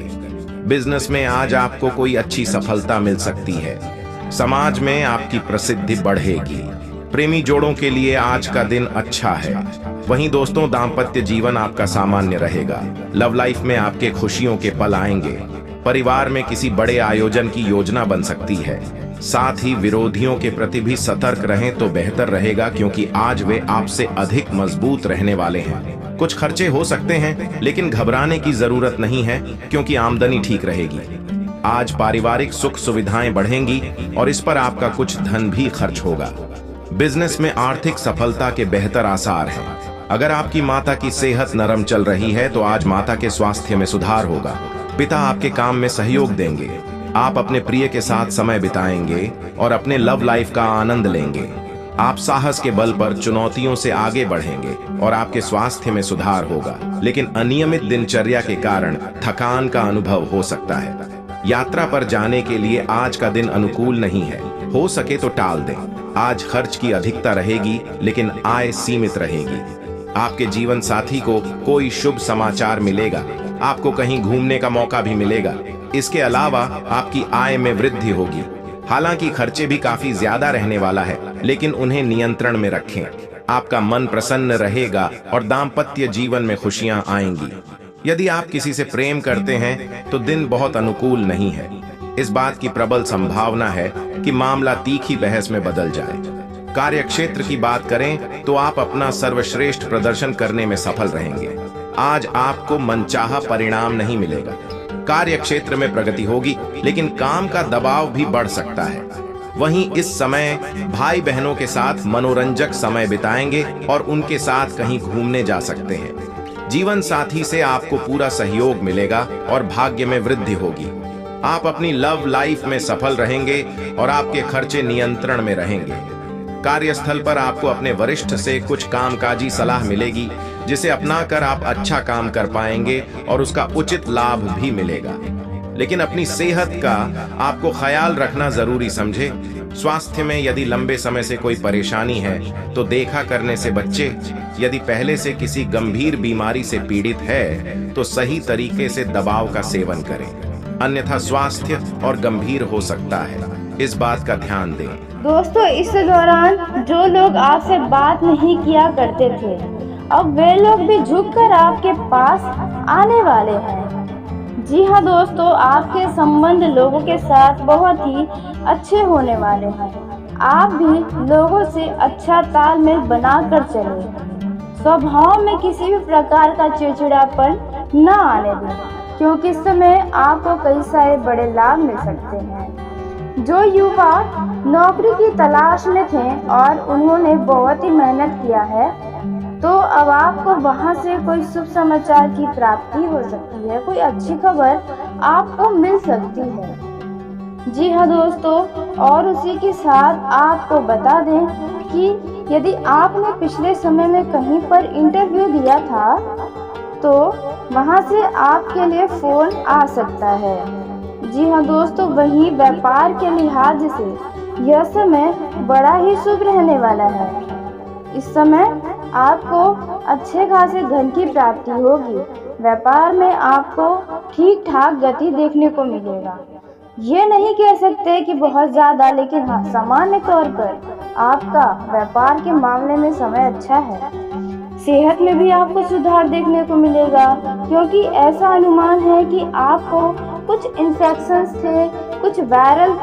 बिजनेस में आज आपको कोई अच्छी सफलता मिल सकती है। समाज में आपकी प्रसिद्धि बढ़ेगी। प्रेमी जोड़ों के लिए आज का दिन अच्छा है। वहीं दोस्तों, दांपत्य जीवन आपका सामान्य रहेगा। लव लाइफ में आपके खुशियों के पल आएंगे। परिवार में किसी बड़े आयोजन की योजना बन सकती है। साथ ही विरोधियों के प्रति भी सतर्क रहें तो बेहतर रहेगा, क्योंकि आज वे आपसे अधिक मजबूत रहने वाले हैं। कुछ खर्चे हो सकते हैं, लेकिन घबराने की जरूरत नहीं है, क्योंकि आमदनी ठीक रहेगी। आज पारिवारिक सुख सुविधाएं बढ़ेंगी और इस पर आपका कुछ धन भी खर्च होगा। बिजनेस में आर्थिक सफलता के बेहतर आसार हैं। अगर आपकी माता की सेहत नरम चल रही है तो आज माता के स्वास्थ्य में सुधार होगा। पिता आपके काम में सहयोग देंगे। आप अपने प्रिय के साथ समय बिताएंगे और अपने लव लाइफ का आनंद लेंगे। आप साहस के बल पर चुनौतियों से आगे बढ़ेंगे और आपके स्वास्थ्य में सुधार होगा, लेकिन अनियमित दिनचर्या के कारण थकान का अनुभव हो सकता है। यात्रा पर जाने के लिए आज का दिन अनुकूल नहीं है। हो सके तो टाल दें। आज खर्च की अधिकता रहेगी, लेकिन आय सीमित रहेगी। आपके जीवन साथी को कोई शुभ समाचार मिलेगा। आपको कहीं घूमने का मौका भी मिलेगा। इसके अलावा आपकी आय में वृद्धि होगी। हालांकि खर्चे भी काफी ज्यादा रहने वाला है, लेकिन उन्हें नियंत्रण में रखें। आपका मन प्रसन्न रहेगा और दांपत्य जीवन में खुशियां आएंगी। यदि आप किसी से प्रेम करते हैं तो दिन बहुत अनुकूल नहीं है। इस बात की प्रबल संभावना है कि मामला तीखी बहस में बदल जाए। कार्य क्षेत्र की बात करें तो आप अपना सर्वश्रेष्ठ प्रदर्शन करने में सफल रहेंगे। आज आपको मनचाहा परिणाम नहीं मिलेगा। कार्य क्षेत्र में प्रगति होगी, लेकिन काम का दबाव भी बढ़ सकता है। वहीं इस समय भाई बहनों के साथ मनोरंजक समय बिताएंगे और उनके साथ कहीं घूमने जा सकते हैं। जीवन साथी से आपको पूरा सहयोग मिलेगा और भाग्य में वृद्धि होगी। आप अपनी लव लाइफ में सफल रहेंगे और आपके खर्चे नियंत्रण में रहेंगे। कार्यस्थल पर आपको अपने वरिष्ठ से कुछ कामकाजी सलाह मिलेगी, जिसे अपनाकर आप अच्छा काम कर पाएंगे और उसका उचित लाभ भी मिलेगा। लेकिन अपनी सेहत का आपको ख्याल रखना जरूरी समझे। स्वास्थ्य में यदि लंबे समय से कोई परेशानी है तो देखा करने से बच्चे। यदि पहले से किसी गंभीर बीमारी से पीड़ित है तो सही तरीके से दवाओं का सेवन करें, अन्यथा स्वास्थ्य और गंभीर हो सकता है। इस बात का ध्यान दें। दोस्तों, इस दौरान जो लोग आपसे बात नहीं किया करते थे, अब वे लोग भी झुककर आपके पास आने वाले हैं। जी हाँ दोस्तों, आपके संबंध लोगों के साथ बहुत ही अच्छे होने वाले हैं। आप भी लोगों से अच्छा तालमेल बनाकर चलें। स्वभाव में किसी भी प्रकार का चिड़चिड़ापन न आने दें, क्योंकि इस समय आपको कई सारे बड़े लाभ मिल सकते हैं। जो युवा नौकरी की तलाश में थे और उन्होंने बहुत ही मेहनत किया है, तो अब आपको वहां से कोई शुभ समाचार की प्राप्ति हो सकती है, कोई अच्छी खबर आपको मिल सकती है। जी हाँ दोस्तों, और उसी के साथ आपको बता दें कि यदि आपने पिछले समय में कहीं पर इंटरव्यू दिया था, तो वहां से आपके लिए फोन आ सकता है। जी हाँ दोस्तों, वहीं व्यापार के लिहाज से यह समय बड़ा ही शुभ रहने वाला है। इस समय आपको अच्छे खासे धन की प्राप्ति होगी। व्यापार में आपको ठीक ठाक गति देखने को मिलेगा। ये नहीं कह सकते कि बहुत ज़्यादा, लेकिन हाँ, सामान्य तौर पर आपका व्यापार के मामले में समय अच्छा है। सेहत में भी आपको सुधार देखने को मिलेगा, क्योंकि ऐसा अनुमान है कि आपको कुछ इन्फेक्शंस थे, कुछ वायरल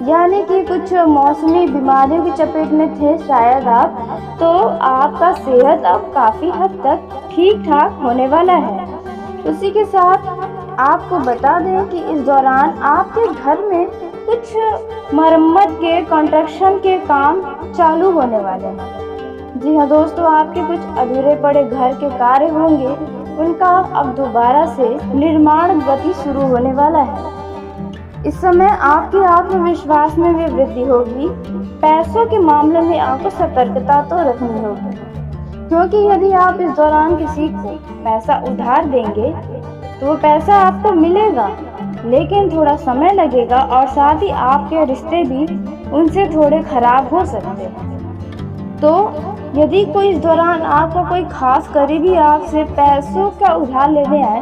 यानी कि कुछ मौसमी बीमारियों की चपेट में थे शायद आप, तो आपका सेहत अब काफ़ी हद तक ठीक ठाक होने वाला है। उसी के साथ आपको बता दें कि इस दौरान आपके घर में कुछ मरम्मत के कंस्ट्रक्शन के काम चालू होने वाले हैं। जी हाँ दोस्तों, आपके कुछ अधूरे पड़े घर के कार्य होंगे, उनका अब दोबारा से निर्माण गति शुरू होने वाला है। इस समय आपके आत्मविश्वास में भी वृद्धि होगी। पैसों के मामले में आपको सतर्कता तो रखनी होगी, क्योंकि यदि आप इस दौरान किसी को पैसा उधार देंगे तो वो पैसा आपको मिलेगा, लेकिन थोड़ा समय लगेगा और साथ ही आपके रिश्ते भी उनसे थोड़े खराब हो सकते हैं। तो यदि कोई इस दौरान आपका कोई खास करीबी आपसे पैसों का उधार लेने आए,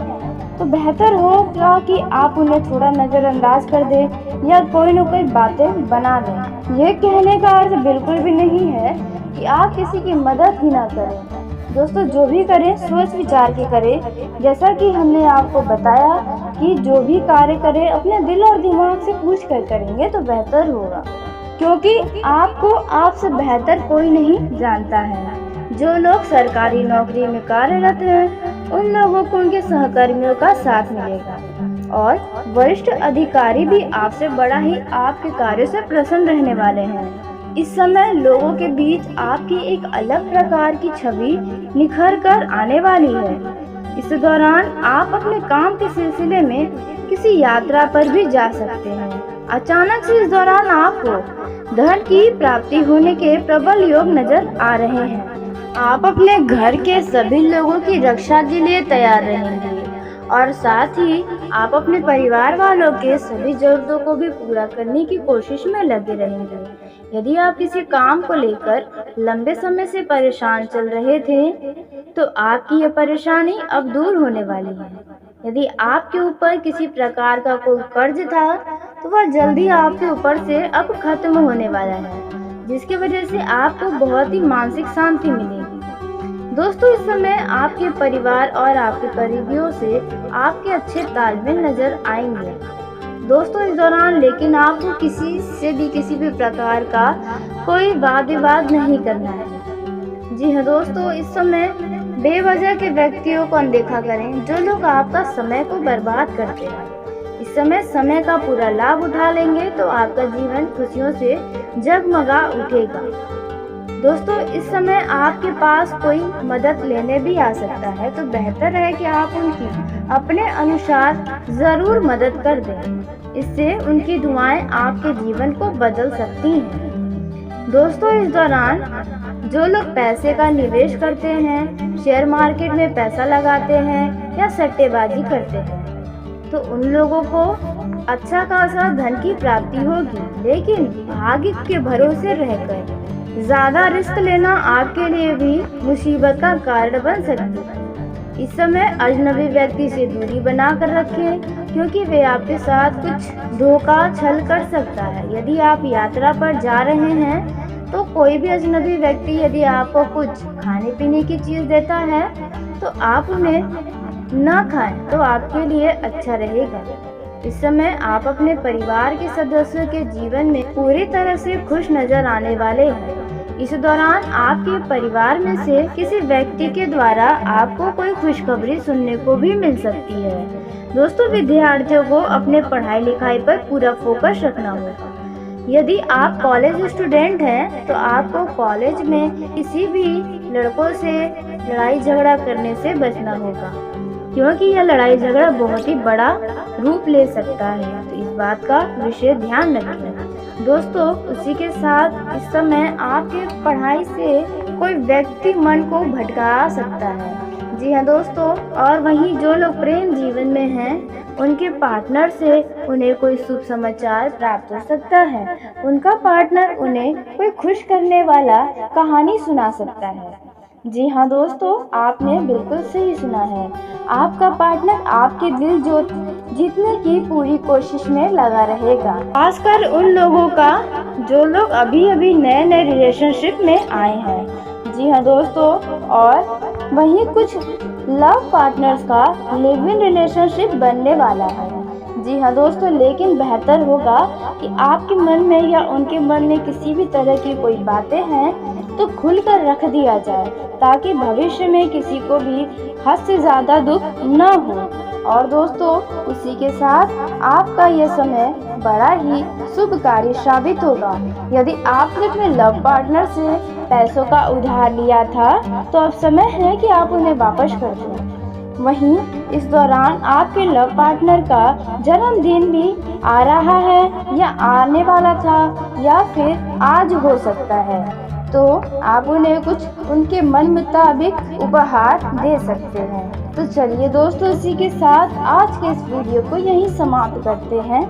तो बेहतर होगा कि आप उन्हें थोड़ा नज़रअंदाज कर दें या कोई न कोई बातें बना दें। ये कहने का अर्थ बिल्कुल भी नहीं है कि आप किसी की मदद ही ना करें। दोस्तों, जो भी करें सोच विचार के करें। जैसा कि हमने आपको बताया कि जो भी कार्य करें अपने दिल और दिमाग से पूछ कर करेंगे तो बेहतर होगा, क्योंकि आपको आपसे बेहतर कोई नहीं जानता है। जो लोग सरकारी नौकरी में कार्यरत हैं, उन लोगों को उनके सहकर्मियों का साथ मिलेगा और वरिष्ठ अधिकारी भी आपसे बड़ा ही आपके कार्य से प्रसन्न रहने वाले हैं। इस समय लोगों के बीच आपकी एक अलग प्रकार की छवि निखर कर आने वाली है। इस दौरान आप अपने काम के सिलसिले में किसी यात्रा पर भी जा सकते हैं। अचानक से इस दौरान आपको धन की प्राप्ति होने के प्रबल योग नजर आ रहे हैं। आप अपने घर के सभी लोगों की रक्षा के लिए तैयार रहेंगे और साथ ही आप अपने परिवार वालों के सभी जरूरतों को भी पूरा करने की कोशिश में लगे रहेंगे। यदि आप किसी काम को लेकर लंबे समय से परेशान चल रहे थे, तो आपकी ये परेशानी अब दूर होने वाली है। यदि आपके ऊपर किसी प्रकार का कोई कर्ज था, तो वह जल्दी आपके ऊपर से अब खत्म होने वाला है, जिसकी वजह से आपको बहुत ही मानसिक शांति मिलेगी। दोस्तों, इस समय आपके परिवार और आपके करीबियों से आपके अच्छे तालमेल नजर आएंगे। दोस्तों, इस दौरान लेकिन आपको किसी से भी किसी भी प्रकार का कोई वाद विवाद नहीं करना है। जी हाँ दोस्तों, इस समय बेवजह के व्यक्तियों को अनदेखा करें जो लोग आपका समय को बर्बाद करते हैं। इस समय का पूरा लाभ उठा लेंगे तो आपका जीवन खुशियों से जगमगा उठेगा। दोस्तों, इस समय आपके पास कोई मदद लेने भी आ सकता है, तो बेहतर है कि आप उनकी अपने अनुसार जरूर मदद कर दें। इससे उनकी दुआएं आपके जीवन को बदल सकती हैं। दोस्तों, इस दौरान जो लोग पैसे का निवेश करते हैं, शेयर मार्केट में पैसा लगाते हैं या सट्टेबाजी करते हैं, तो उन लोगों को अच्छा खासा धन की प्राप्ति होगी, लेकिन भाग्य के भरोसे रहकर ज्यादा रिस्क लेना आपके लिए भी मुसीबत का कारण बन सकती है। इस समय अजनबी व्यक्ति से दूरी बना कर रखें, क्योंकि वे आपके साथ कुछ धोखा छल कर सकता है। यदि आप यात्रा पर जा रहे हैं तो कोई भी अजनबी व्यक्ति यदि आपको कुछ खाने पीने की चीज देता है तो आप उन्हें न खाएं तो आपके लिए अच्छा रहेगा। इस समय आप अपने परिवार के सदस्यों के जीवन में पूरी तरह से खुश नजर आने वाले हैं। इस दौरान आपके परिवार में से किसी व्यक्ति के द्वारा आपको कोई खुशखबरी सुनने को भी मिल सकती है। दोस्तों, विद्यार्थियों को अपने पढ़ाई लिखाई पर पूरा फोकस रखना होगा। यदि आप कॉलेज स्टूडेंट हैं तो आपको कॉलेज में किसी भी लड़कों से लड़ाई झगड़ा करने से बचना होगा, क्योंकि यह लड़ाई झगड़ा बहुत ही बड़ा रूप ले सकता है। तो इस बात का विशेष ध्यान रखें। दोस्तों, उसी के साथ इस समय आपके पढ़ाई से कोई व्यक्ति मन को भटका सकता है। जी हाँ दोस्तों, और वहीं जो लोग प्रेम जीवन में हैं, उनके पार्टनर से उन्हें कोई शुभ समाचार प्राप्त हो सकता है। उनका पार्टनर उन्हें कोई खुश करने वाला कहानी सुना सकता है। जी हाँ दोस्तों, आपने बिल्कुल सही सुना है। आपका पार्टनर आपके दिल जीतने की पूरी कोशिश में लगा रहेगा, खासकर उन लोगों का जो लोग अभी नए रिलेशनशिप में आए हैं। जी हाँ दोस्तों, और वहीं कुछ लव पार्टनर्स का लिव इन रिलेशनशिप बनने वाला है। जी हाँ दोस्तों, लेकिन बेहतर होगा कि आपके मन में या उनके मन में किसी भी तरह की कोई बातें हैं तो खुलकर रख दिया जाए, ताकि भविष्य में किसी को भी हद से ज्यादा दुख न हो। और दोस्तों, उसी के साथ आपका यह समय बड़ा ही शुभकारी साबित होगा। यदि आपने अपने लव पार्टनर से पैसों का उधार लिया था तो अब समय है कि आप उन्हें वापस कर दें। वहीं इस दौरान आपके लव पार्टनर का जन्मदिन भी आ रहा है या आने वाला था या फिर आज हो सकता है, तो आप उन्हें कुछ उनके मन मुताबिक उपहार दे सकते हैं। तो चलिए दोस्तों, इसी के साथ आज के इस वीडियो को यहीं समाप्त करते हैं।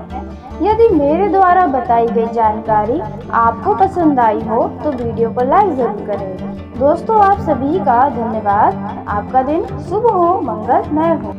यदि मेरे द्वारा बताई गई जानकारी आपको पसंद आई हो तो वीडियो को लाइक जरूर करें। दोस्तों, आप सभी का धन्यवाद। आपका दिन शुभ हो, मंगलमय हो।